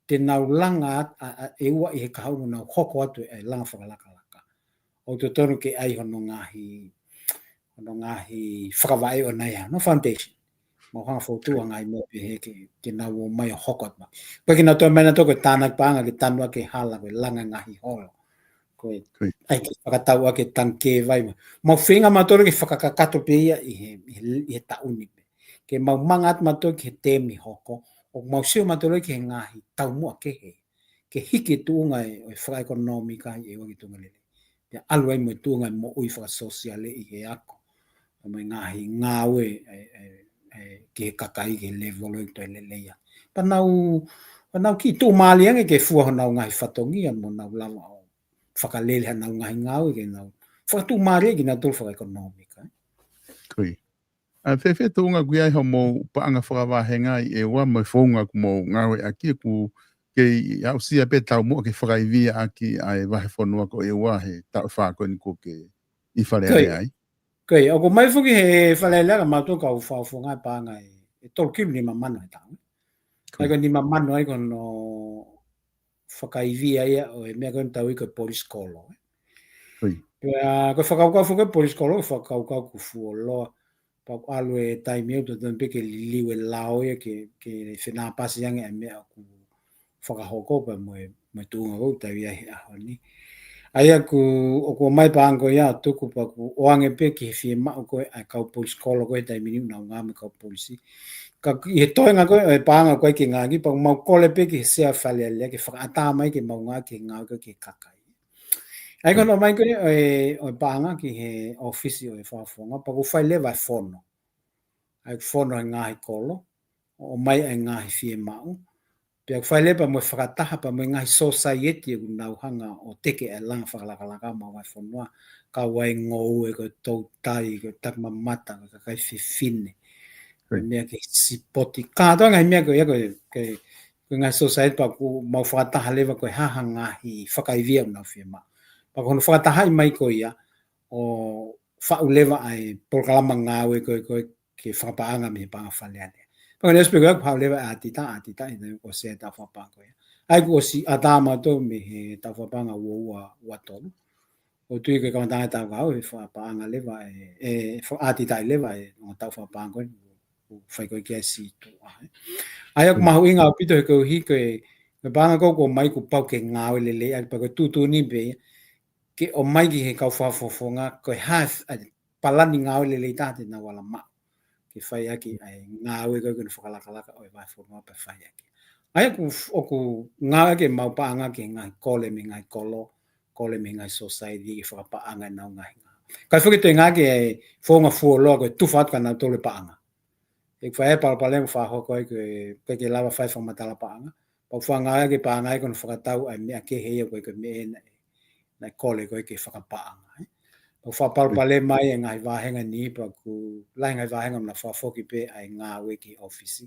Te nau langa e ua i he kahau nau hoko atu e langa whakalaka. O te tonu ke ai hono ngahi whakawai o nei no foundation. Mo hanga whautua ngai mo pehe ke nau o mai o hokot ma. Koe ki nau tō mena tō koe tānak pāanga ke tanua ke hala koe langa ngahi holo. Koe ai ke whakatau a ke tanke vai ma. Mau whenga matore ke whakakakato pe ia i he tauni pe. Ke mau mangat matore ke temi hoko. O mau sio matore ke ngahi tau mua ke he. Ke hiki tuunga e whakaekonomika i ewa ki tunga lele. Ya alu ai mo tuunga mo ui whaka sosiale i he ako. Mai ngahi ngāwe ke kakai ke level i toi leleia. Pa nau ki tū maali ange ke fua nau ngahi whatongia mo nau lama o whakalele nau ngahi ngāwe ke nau whakatū maali ki nau tū whakaekonomika. Kui. Whewhe tūnga kui ai ho mō paanga whakawahenga i e wa mai whaunga ku mō ngāwe aki ku ke au sia pe tau mo ke whakaivia aki ai wahe whanua ko e wa he tau whako ni ko ke i whare ai. Kei, o ko mai fuki he whalelera mātua ka u whawhunga pānga e tolkiru ni mamano e tāu. Ai ko ni mamano ai kono whakaivia ia o e mea kono tau i ko police kolo. Ko whakaukau fuki police kolo, whakaukau ku fuoloa. Pau alu e taimi au tō peke liliu e lao ia ke whenapasi ange e mea ku whakahoko pa mo tūnga kou tau ia he ahoni. Ai aku o ko mai paango ia tuku pa ku oange pe ki he mau koe ai kau police kolo koe tai mini na ngā me kau polisi. Ka he toenga koe e paanga koe ki ngāgi pa mau kole pe ki sea whale alea ki whakaata mai ki mau ngā ki ngā koe ki kakai. Ai kono mai koe o paanga ki he ofisi o e whawhonga pa ku whai lewa e whono. Ai whono e ngāhi kolo o mai e ngāhi fie mau. Pea whaile pa mo whakataha pa mo ngai society e nau hanga o teke e langa whakalakalaka ma wai whanua ka wai ngou e ko tau tai ko tak mamata ka kai whiwhine mea ke sipoti ka toa ngai mea ko ia ko ngai society pa ku mau whakataha lewa ko haha ngahi whakaivia unau whima pa kono whakataha i mai ko ia o whau lewa ai polkalama ngāwe ko ke whakapaanga me panga whaleane. Pag nespe ko pa leva atita ina ko se ta fa pa ko. Ai ko si atama to me he ta fa pa nga wa to. O tu ke ka ta ta ga o fa pa nga leva fa atita leva o ta fa pa ko fa ko ke si tu. Ai ko ma huinga pito ko hi ko me pa nga ko mai ko pa ke nga o le ai pa ko tu ni be ke o mai ki he ka fa nga ko has palani nga o le ta te na wala ma. Ke whai aki ai ngāwe koe kena whakalakalaka o e vai whanua pa whai aki. Ai oku ngāwe ke mau paanga ke ngai kole me ngai kole me ngai society ke whakapaanga e nau ngai ngā. Kai whakito e ngā ke whonga fuoloa koe tufat ka nau tole paanga. E whai e palapale mo whahoko ai koe ke lawa whai whamatala paanga. Pau whangāwe ke paanga ai kona whakatau ai mea ke heia koe ke mea nai kole koe ke whakapaanga. O whapalpale mai e ngai wahenga ni pa ku lai ngai wahenga na whafoki pe ai ngā weki ofisi.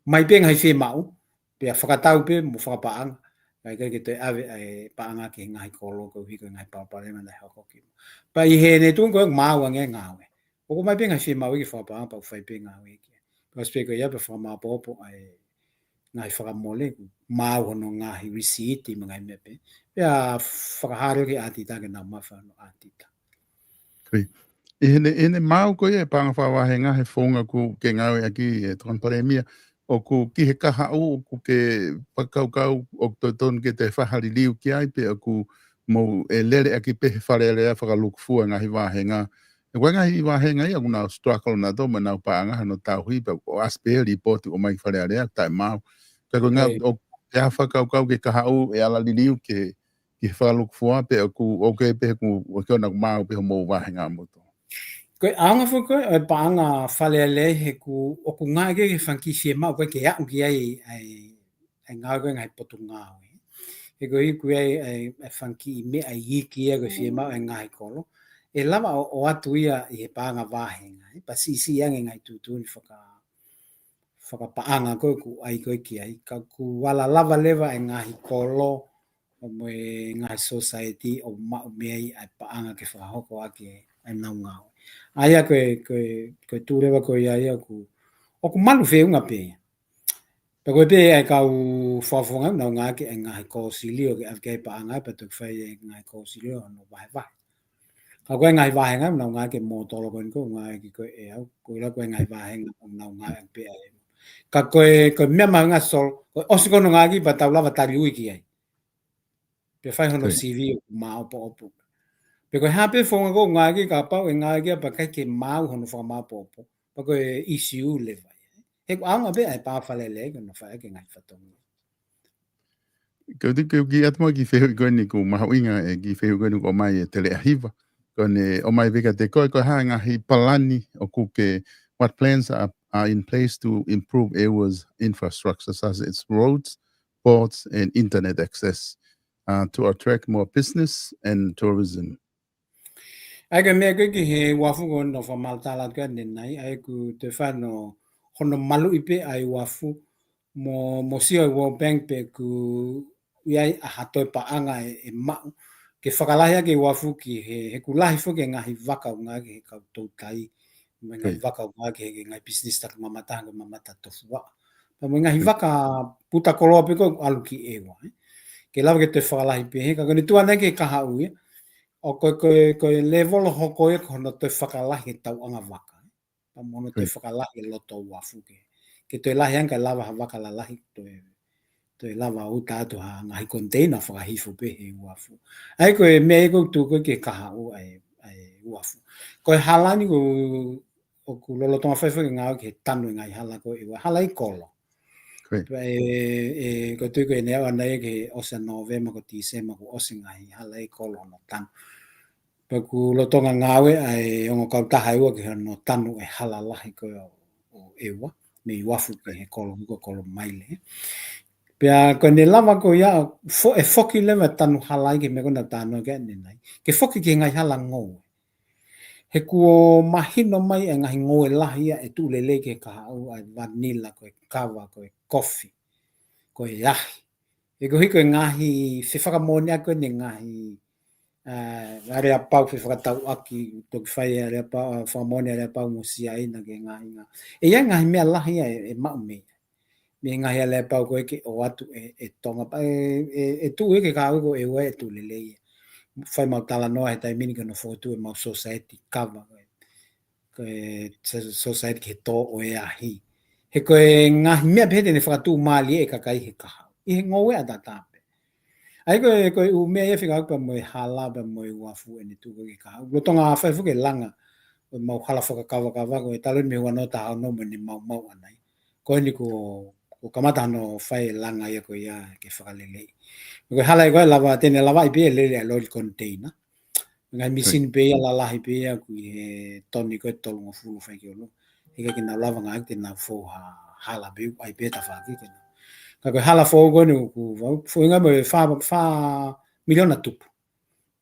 Mai pe ngai whi mau, pe a whakatau pe mo whakapaanga. Kai kai ke te awe ai paanga ki ngai kolo ko hiko ngai palpale mai hokoki. Pa i he ne tungo mau ange ngāwe. O ko mai pe ngai whi mau ki whapaanga pa whai pe ngā weki. Pa speko ia pe whamapopo ai ngai whakamole mau hono ngahi risiti mga mepe. Pe a whakaharo ki atita ke nau mawhano atita. Ene mau ko e panga whawahenga he whonga ku ke ngawe aki e tron paremia o ku ki he kaha o ku ke pakaukau o ton ke te whahari liu ki ai pe o ku mo e lere aki pe he whare lea whakalukufua ngahi wahenga Wenga I wahenga I una struggle na do mana paanga no tauhi pe o aspe report o mai fare area tai mau. Ka ko nga o ya fa ka ke ka hau e ala liliu ke fa look for pe o ke pe ku o ke na mau pe mo wahenga mo to. Ko anga fo ko e paanga fale le he ku o ku nga ke fanki se ma ko ke ya ki ai nga ko ngai potunga. E ko I ku ai fanki me ai ki e ko se ma ngai ko e lava o atu ia I he paanga wahenga pa si yang ngai tu ni whakapaanga koe ku ai koe ki ai. Ka ku wala lava lewa e ngahi kolo o mo e ngahi society o mau mei ai paanga ke whakahoko ake ai nau ngau. Aia koe tūrewa koe ia ku o ku malu whiunga pe. Pa koe pe ai kau whafonga nau ngā ke e ngahi kōsilio ke avkei paanga pa tuk whai e ngahi kōsilio no wahe wahe. Ka koe ngahi wahenga nau ngā ke mō tolo koe nko ngā ki koe e au. Koe la koe ngahi wahenga nau ngā e pe ai. Ka koe mea maunga sol, koe osi kono ngāki pa tau lava tari ui ki ai. Pe whai hono CV o mā opo. Pe koe hape whonga ko ngāki ka pau e ngāki pa kai ke mau hono whaka mā opo. Pa koe ECU le vai. He ko aunga pe ai pāwhale le kono whai ke ngai whatonga. Ko te ki atma ki whehu koe ni ko mahawinga e ki whehu koe ni ko mai e tele ahiva. Kone o mai veka te koe haa ngahi palani o kuke what plans are in place to improve Ewa's infrastructure such as its roads, ports, and internet access to attract more business and tourism. Ai ka mea koe ki he wafu ko no whamaltala ka nenai, ai ku te whano hono malu ipe ai wafu mo sio i World Bank pe ku iai a hatoi paanga e mau. Ke whakalahia ke wafu ki he kulahi fo ke ngahi waka o ngā ke he kau tautai. Ngahi waka o ngā ke he ngai business taka mamata hanga mamata tofu wa. Pa mo ngahi waka puta koloa pe ko alu ki ewa. Ke lawa ke te whakalahi pe he, ka kone tuana ke kaha ui. O koe level hoko e kono te whakalahi ke tau anga waka. Pa mono te whakalahi loto wafu ke. Ke te lahi anga lawa ha waka la lahi te lava o tātu ha ngahi container whakahifo pe he wafu. Ai koe mea e kou tū koe ke kaha o ai wafu. Koe halani o ku lolotonga whaifu ke ngāo ke tanu ngai hala koe iwa. Hala I kolo. Koe tū koe nea wana e ke osa Novema ko Tisema ko osi ngai hala I kolo no tanu. Pa ku lotonga ngāwe ai ongo kau taha ua ke no tanu e hala lahi koe o ewa. Me wafu ke he kolo maile. Pea koe ne lava ko ia e foki lewa tanu halai ke me kona tāno ke nenai. Ke foki ke ngai hala ngou. He kuo mahino mai e ngahi ngou e lahi ia e tūlele ke kaha au ai vanilla koe kawa koe coffee koe ahi. E ko hiko e ngahi whiwhakamone koe ne ngahi area pau whiwhakatau aki toki whai area pau whamone area pau musia ina ke ngahi ngā. E ia ngahi mea lahi ia e mau mea. Me ngahi ale pau koe ke o atu e tonga pa e tu e ke ka ko e we tu le le fai mau tala no e tai mini no fotu e mau society cover ko society ke to o e ahi he ko ngahi me pete ne fatu mali e ka kai he ka I ngowe ata tape ai ko u me e fika pa mo hala pa mo wafu e ni tu ko ke ka lo tonga fa fu ke langa o mau hala fo ka ka ko e talo me wa no ta no mo ni mau anai ko ni ko o kamata no fai langa ia ko ia ke whakalele. Ko hala I koe lava tene lava I pe lele a lori container. Ngai misin pe ia la lahi pe ia ku e toni koe tolu ngo fulu fai ki olo. Ika ki na lava ngai te na fo hala pe ai pe ta whaki kena. Ka koe hala fo koe ni ku fo inga mo wha miliona tupu.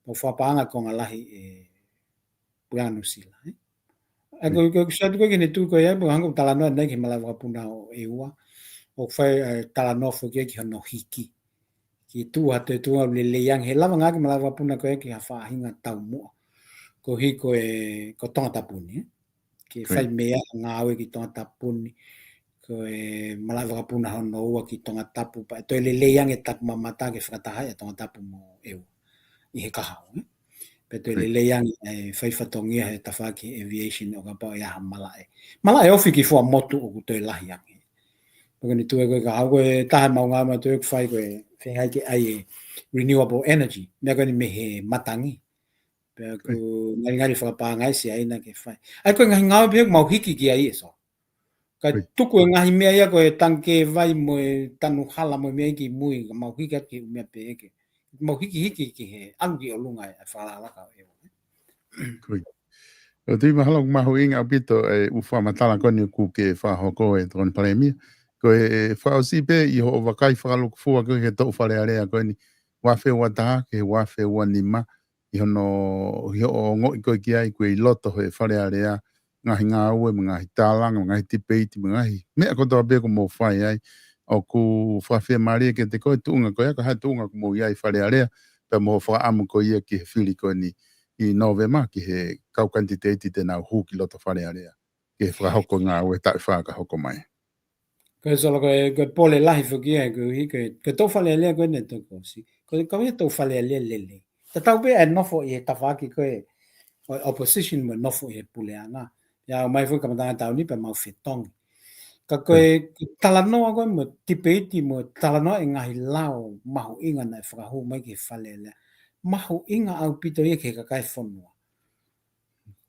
O wha paanga ko ngā lahi e puanu sila. Ako satu koe kene tu koe ia po hango tala noa nei ke malawa puna o eua. O whai tala nofo kia ki hono hiki. Ki tua te tua le yang he lava ngā ki malawa puna koe ki ha whahinga tau mua. Ko hiko ko tonga tapuni. Ki whai mea ngā aue ki tonga tapuni. Ko malawa puna hono ua ki tonga tapu. Pa toi le yang e tapu mamata ke whakataha e tonga tapu mo eu. I he kahau. Pe toi le yang e whai whatongia he tawhaki aviation o ka pao ia ha malae. Malae ofi ki fua motu o ku toi lahi angi. Paka ni tue koe ka hau koe taha mau ngā ma tue whai koe whengai ke ai renewable energy. Mea koe ni me he matangi. pe ku ngari whakapāngai si aina ke whai. Ai koe ngahi ngāo pe mau hiki ki ai so. Ka tuku ngahi mea ia koe tanke vai mo e tanu hala mo mea ki mui ka mau hiki ki mea pe eke. Mau hiki ki he angi o lunga e whalaalaka e. Koe. O tui mahalo mahu inga apito e uwha matala koni ku ke whahoko e tōni paremia. Ko e whaosi pe i ho o wakai whakaluku fua koe ke tau whare area koe ni wafe ua taha ke wafe ua nima i hono hi o ngoi koe ki ai koe i loto he whare area ngahi ngā ue, ngahi tālanga, ngahi tipeiti, ngahi mea kotoa pe ko mō whai ai o ku whawhia maria ke te koe tuunga koe ka hai tuunga ko mō iai whare area pe mō whaamu koe ia ki he whiri koe ni i novema ki he kau kantiteiti te nau hū ki loto whare area ke whahoko ngā ue tai whaka hoko mai. Koe solo koe pole lahi whuki e koe tau whale lea koe ne tau kosi. Koe kau tau whale lea lele. Ta tau pe e nofo i he tawhaki koe opposition mo nofo i he pule ana. Ia o mai fui kamatanga tau ni pe mau whetongi. Ka koe talanoa koe mo tipeiti mo talanoa e ngahi lao mahu inga na e whakahu mai ki whale lea. Mahu inga au pito ia ke kakai whonua.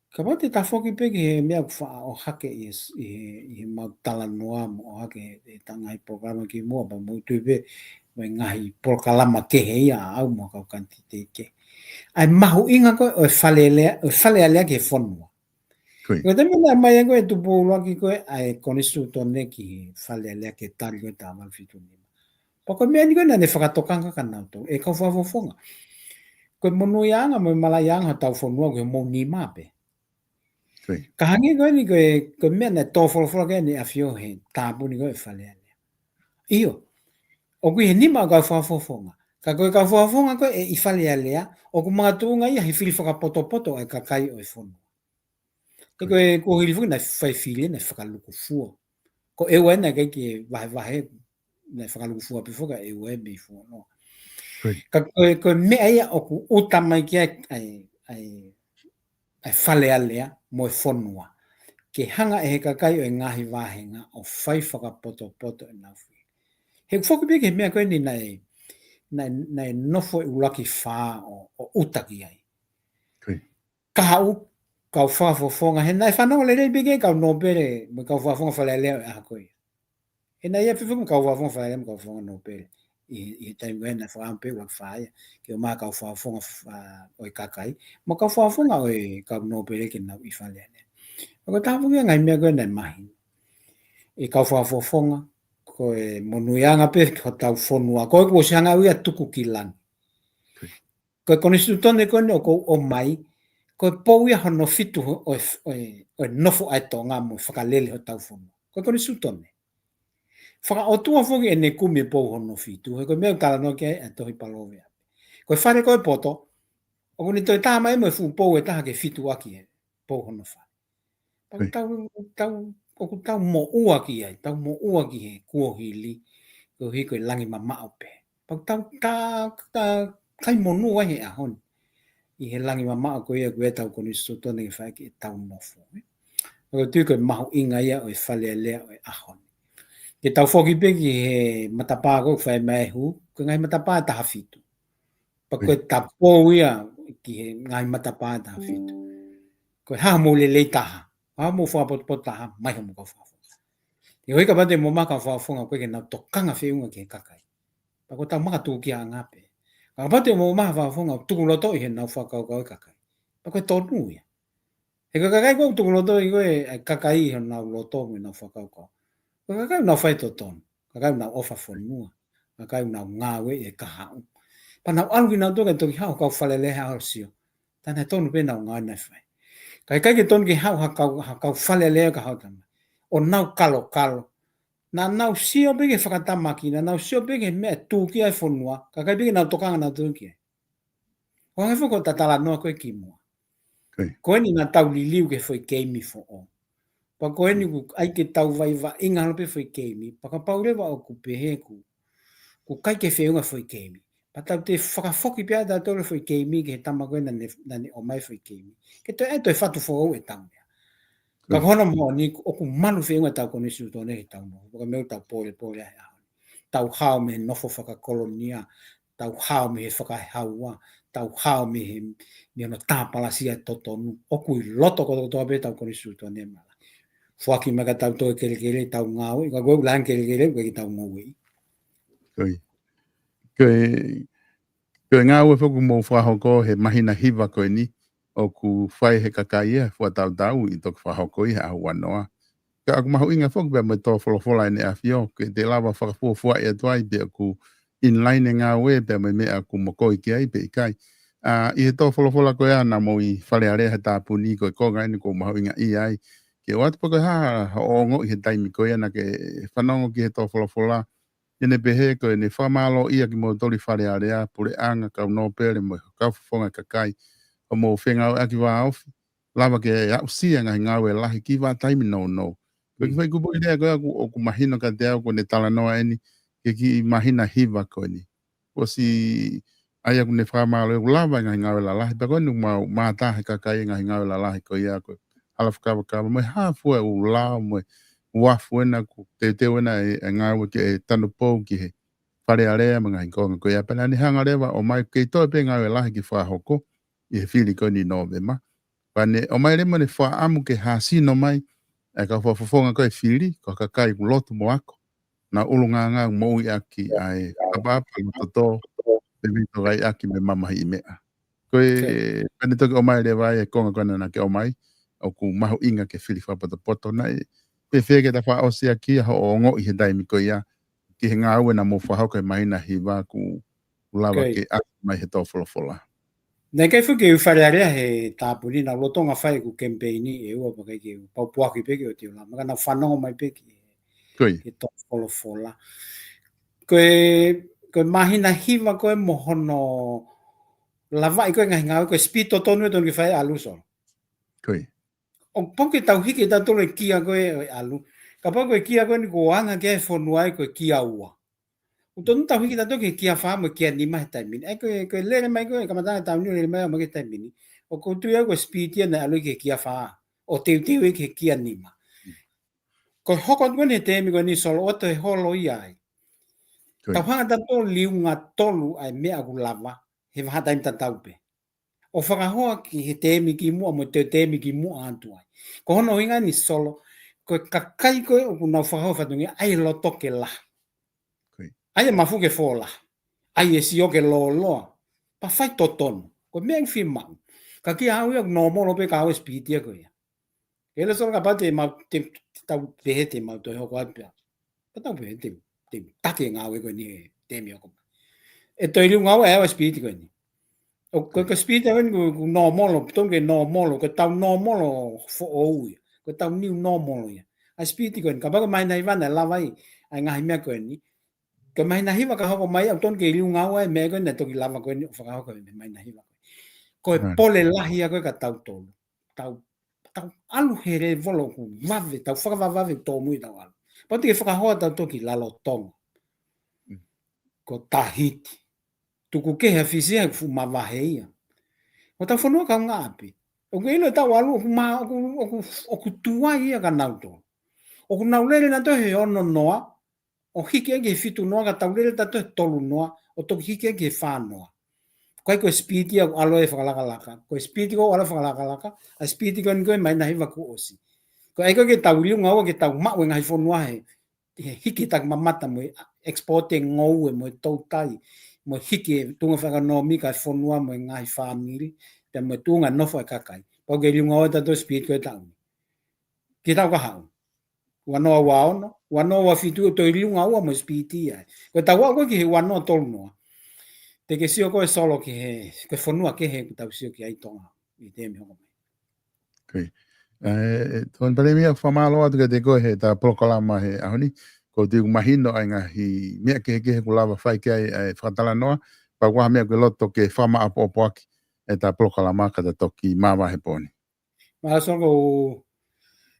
Ka wate ta whoki pe ki he mea wha o hake i he mau talanoa mo o hake e tangai programa ki mua pa mo tui pe mo ngahi prokalama ke he ia au mo kau kanti te ke. Ai mahu inga koe o whale lea ke whonua. Ko te mena mai koe tupu uloaki koe ai konisu tone ki whale lea ke tari koe tā malwhitu nima. Pa koe mea ni koe nane whakatokanga ka nautou e kau whafofonga. Koe monu ianga mo mala ianga tau whonua koe mo ni mape. Ka hangi koe ni koe mea ne tōwholofola koe ni awhio he tāpuni koe whale lea. Iyo, o koe he nima kau whafofonga. Ka koe kau whafofonga koe e i whale lea o ku mga tuunga ia he whiri whakapoto e kakai o e whonua. Te koe ko hiri fuki na whai whiri na whakaluku fua. Ko ewa ena kai ki wahe na whakaluku fua pe whuka ewa e me fua no. Ka koe mea ia o ku utamai ki ai whale lea mo e whonua. Ke hanga e he kakai o e ngahi wahenga o whai whakapoto e nau whiri. He whoki pe ke mea koe ni nai nofo e ulaki whaa o utaki ai. Kahau kau whafofonga, he nai whanau le rei bige kau nopere, mo kau whafonga whalelea e aha koe. He nai epifumu kau whafonga whalelea mo kau whafonga nopere. I taimu e nai whaampe wak whaia, ke o maa kau whafonga o i kakai, mo kau whafonga o i kau nopere ke nau i whalelea. Ko tāpungia ngai mea koe nai mahi. I kau whafonga, ko e monuianga pe ko tau whonua, koe ko sianga uia tuku ki lang. Koe konistu tone koe o kou o mai, koe pou ia hono fitu o nofo ai tonga mo whakalele ho tau whonua. Koe koni sutone. Whaka o tua whoki e ne kumi pou hono fitu. Koe mea kala no ke e tohi palowea. Koe whare koe poto, o kuni toi tāma e mo e fu pou e taha ke fitu aki e pou hono whare. Tau mo ua ki ai, tau mo ua ki he kuohili, ko hiko e langi mamao pe. Tau kai monu ai he ahoni. I he langi mamao ko ia koe tau koni sotone ke whae ki e tau nofo. Ko tui koe mahu inga ia o e whale lea o e ahoni. Ke tau whoki pe ki he matapā ko whae mai hu, ko ngai matapā taha fitu. Pa koe tapo ia ki he ngai matapā taha fitu. Koe haha mo le taha. Haha mo whapotpot taha, mai ho mo kau whafonga. I hoi ka pate mo maka whafonga koe ke nau tokanga whiunga ki he kakai. Pa ko tau maka tūki a ngape. Ka pate mo maha whafonga tukuloto i he nau whakau kau kakai. Pa koe tonu ia. He kakai ko tukuloto i koe kakai i he nau loto mo i nau whakau kau. Ko kakai nau whai to tonu. Kakai nau ofa whonua. Kakai nau ngawe e kahau. Pa nau alu ki nau toka toki hao kau whalele hao sio. Tana tonu pe nau ngai nai whai. Kai ke tonu ki hao hakau whalele ka hao tama. O nau kalo. Na nau sio peke whakatamaki, na nau sio peke mea tūki ai whonua, kakai peke nau tokanga nau tūki ai. O ngai whako tatala noa koe ki mua. Koe ni nga tau liliu ke whoi keimi fo o. Pa koe ni ku ai ke tau vai va inga halope whoi keimi, pa ka paurewa o ku pehe ku kai ke whiunga whoi keimi. Pa tau te whakafoki pia da tole whoi keimi ke he tama koe nani o mai whoi keimi. Ke toi e toi whatu whou e tau. Ka hono mo ni o ku manu whiunga tau koni sutone he tau mo. Ka meu tau pole ai ahoni. Tau hao me nofo whakakolonia, tau hao me he whakahaua, tau hao mi no tāpala sia totonu, o kui loto ko to be tau koni su to ne mala. Fuaki maka tau to kele tau ngau, ka go lan kele ko tau ngau. Koe ngā ue whaku mō whahoko he mahina hiwa koe ni, o ku whai he kakaia, fua tau tau i toku whahoko i hea wanoa. Ka aku mahu inga whaku bea mai tō wholofola i ne a whio, ke te lawa whakafua i atuai, bea ku inline ngā ue, bea mai mea ku mokoi ki ai, bea i kai. I he tō wholofola koe ana mo i whare area he tāpuni koe konga ini ko mahu inga i ai. Ke watu pa koe haa o ngo i he taimi koe ana ke whanongo ki he tō wholofola, ine behe ko ne whamalo ia ki mo tori whare area, pure anga kau no pere mo kawhawhonga kakai, o mo whenga o aki wā ofi, lava ke au sia ngahi ngāwe lahi ki wā taimi no. Koe ki whai kupo i rea koe o ku mahino ka te au ko ne tala noa eni, ke ki mahina hiva koe ni. O si ai aku ne whamalo e lava ngahi ngāwe la lahi, pa koe nu mātahe kakai ngahi ngāwe la lahi koe ia koe. Alafu kawa, mo hāfua u lao mo wafu ena ku te wena e ngāwe ke e tanu pou ki he whare area mga hinkonga koe a pena ni hanga rewa o mai kei toi pe ngāwe lahi ki whahoko i he whiri koe ni Novema. Pane o mai remo ne wha amu ke hāsino mai e ka whafonga koe whiri ko kakai ku lotu mo ako na ulunga ngā mou i aki ai apapa luto tō pe vito gai aki me mamahi i mea. Koe pane toki o mai rewa e konga koe na ke o mai o ku mahu inga ke whiri whapoto na e pe fege da fa o sia ki ho ngo i he dai mi ko ia ki he ngā ue na mo fa ho kai mai na hi wa ku lava ke a mai he to fola nei kai fu ke whare area he tāpuni na lotonga whai ku campaign e ua pa kai ke paupuaki pe ke o tio la maka na whanongo mai pe ke to fola koe mahina hiwa koe mohono lava i koe ngā koe spito tonu e tonu ke whai aluso koe o poke tau hiki ta tole kia koe alu. Ka pa koe kia koe ni ko anga ke fonuai koe kia ua. O tonu tau hiki ta toke kia wha mo kia nima he taimini. E koe lere mai koe kamatanga tau niu lere mai o maki taimini. O ko tu ia koe speedia na alu ke kia wha. O teu e ke kia nima. Ko hoko koe ne teemi koe ni solo o te holo i ai. Tau hanga ta tolu liunga tolu ai mea ku lava. He waha taimi ta taupe. O whakahoa ki he teemi ki mua mo te teemi ki mua antuai. Ko hono inga ni solo, ko kakai koe o kuna whakahoa whatungi, ai lo toke la. Ai e mafu ke whola. Ai e si o ke lo loa. Pa whai totonu. Ko mea ngwhi mau. Ka ki hau ia no moro pe ka hau espitia koe. Ele solo ka pate te tau pehe te mau toi hoko apia. Pa tau pehe te take ngāwe koe ni teemi o koma. E toi riu ngāwe e hau espiti koe ni. O ko speed awen ko normal ton ke normal ko tau normal fo o ko tau new normal ya a speed ko ka ba mai nai van la vai ai ngai me ko ni ko mai nai va ka ho mai ton ke liu nga wa me ko na to ki lava ko ni fa ka ko mai nai va ko pole la hia ko ka tau to tau alu here volo ku vave tau fa va vave to mu da wal pa te fa ka ho tau to ki la lo tong ko tahiti tuku ke ha fisia fu mavaheia o ta fonua ka ngapi o ke ilo ta walu o ku tua ia ka nauto o ku naulele na to he ono noa o hiki ke fitu noa ka taulele ta to tolu noa o to hiki ke fa noa ko speed ia alo e fa laka ko speed ko alo fa laka a speed ko ngo mai na hiva ku osi ko ai ko ke tauliu ngau ke tau ma we ngai fonua he hiki tak mamata mo exporting ngau mo tautai mo hiki tunga whaka no mika whanua mo ngai whamiri, te mo tunga nofo e kakai. Pau ke riunga o tato speed koe tau. Ki tau ka hau. Wanoa waono, wanoa fitu to riunga ua mo speed ia. Koe tau wako ki he wanoa tolu noa. Te ke sio koe solo ki he, koe whanua ke he tau sio ki ai tonga. I te mi hoko mai. Okay. Tuan paremia whamaloa tuka te koe he ta prokalama he ahoni. Ko te mahino ai ngahi mea ke kulawa whai ke ai whakatala noa, pa waha mea ke loto ke whama apo aki e ta prokalama ka ta toki mawa he poni. Maa songo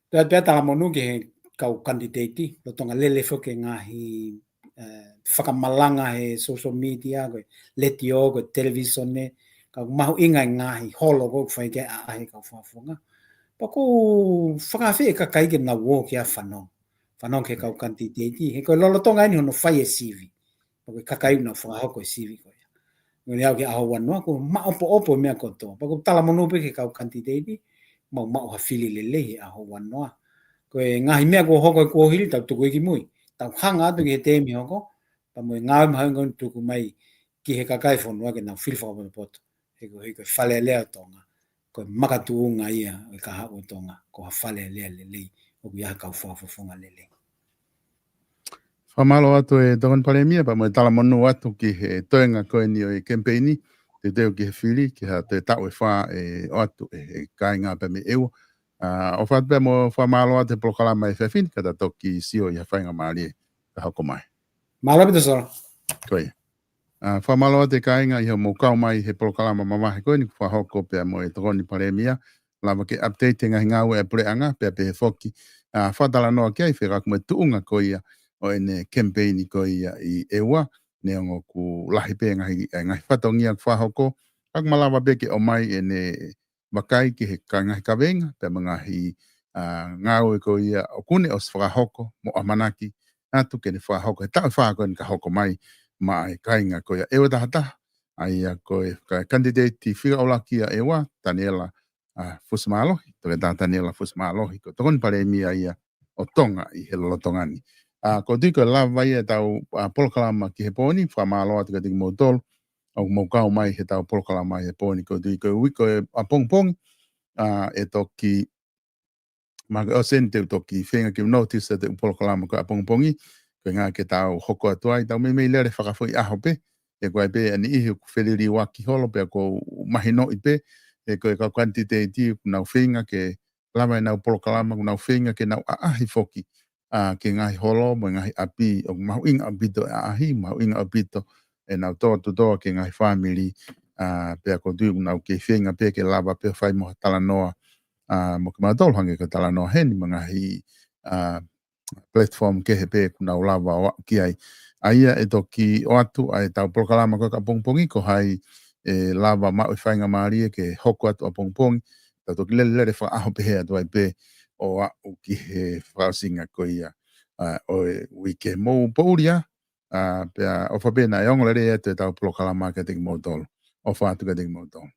pea tala monu ke he kau kandidati, lotonga lele whoke ngahi whakamalanga he social media, koe leti o, koe televisione, kau mahu inga ngahi holo ko whai ke ahe kau whafonga. Pa ko whakawhi e kakai ke na wo ke a whanong. Whanong ke kau kandidati, he koe lolo tonga ini hono whai e sivi. Pa koe kakai una whakahoko e sivi koe. ngoni au ke aho wanoa ko ma opo mea koto pa ko tala mono pe ke kau candidate ma ha fili le he aho wanoa ko ngahi mea ko hoko ko hili tau tuku ki mui tau hanga atu ke te mi hoko pa mo ngā ma ngon tuku mai ki he kakai fonua ke na fil fa pot he ko fale le tonga ko makatu nga ia ka ha o tonga ko ha fale le o ia ka fa fonga le Whamalo atu e Dongan Palemia, pa mo tala monu atu ki he toenga koe ni o e kempeini, te teo ki he whiri, ki ha te tau e wha e o atu e kai ngā pa me ewa. O whaat pia mo whamalo atu e prokalama e whewhin, kata toki sio i ha whainga maari e ka hako mai. Malo pita sora. Koe. Whamalo atu e kai ngā i ha mo kau mai he prokalama mamahe koe ni whahoko pia mo e Dongan Palemia, lava ke update ngā hingawe e pureanga, pia pe he whoki. Whatala noa kia i whekaku me tuunga koe ia, o ene campaign ko ia I ewa ne ngo ku lahi pe ngai fatongia whahoko ak malawa beke o mai ene makai ki he ngai kavenga pe mga hi ngau ko ia o kune os whahoko mo amanaki atu ke ne whahoko e tau whahoko ka hoko mai mai kainga ko ia ewa tahata ai ko ka candidate ti whiga ola kia ewa Daniela Fusmalo to Daniela Fusmalo ko ton pare mia ia o tonga I he lotongani ko tiko lava ia tau polokalama ki he poni, whamaloa tika tiki mo tolu, au mo kau mai he tau polokalama he poni, ko tiko wiko e pongpong, e toki, maka o sen te toki whenga ki notice te polokalama ko a pongpongi, ko ngā ke tau hoko atuai, tau me mei lere whakafoi aho pe, e koe pe ani ihi ku wheliri waki holo pe ko mahino I pe, e koe ka quantity nau whenga ke lava e nau polokalama, nau whenga ke nau aahi foki, ke ngai holo mo ngai api o mau inga apito ahi mau inga apito e nau toa ke ngai family pe ko du nau ke whenga pe ke lava pe whai mo tala noa mo ke matol hange ke tala noa heni mo ngai platform ke he pe nau lava ki ai aia e toki o atu ai tau prokalama ko ka pongpongi ko hai e lava ma whainga maari ke hoko atu a pongpongi tau toki lele wha aho pe hea tuai pe o au ki he whaasinga ko ia o wike mou pouria pia o whapena e ongolere e te tau prokalama ka tiki motolo o whaatu ka tiki motolo.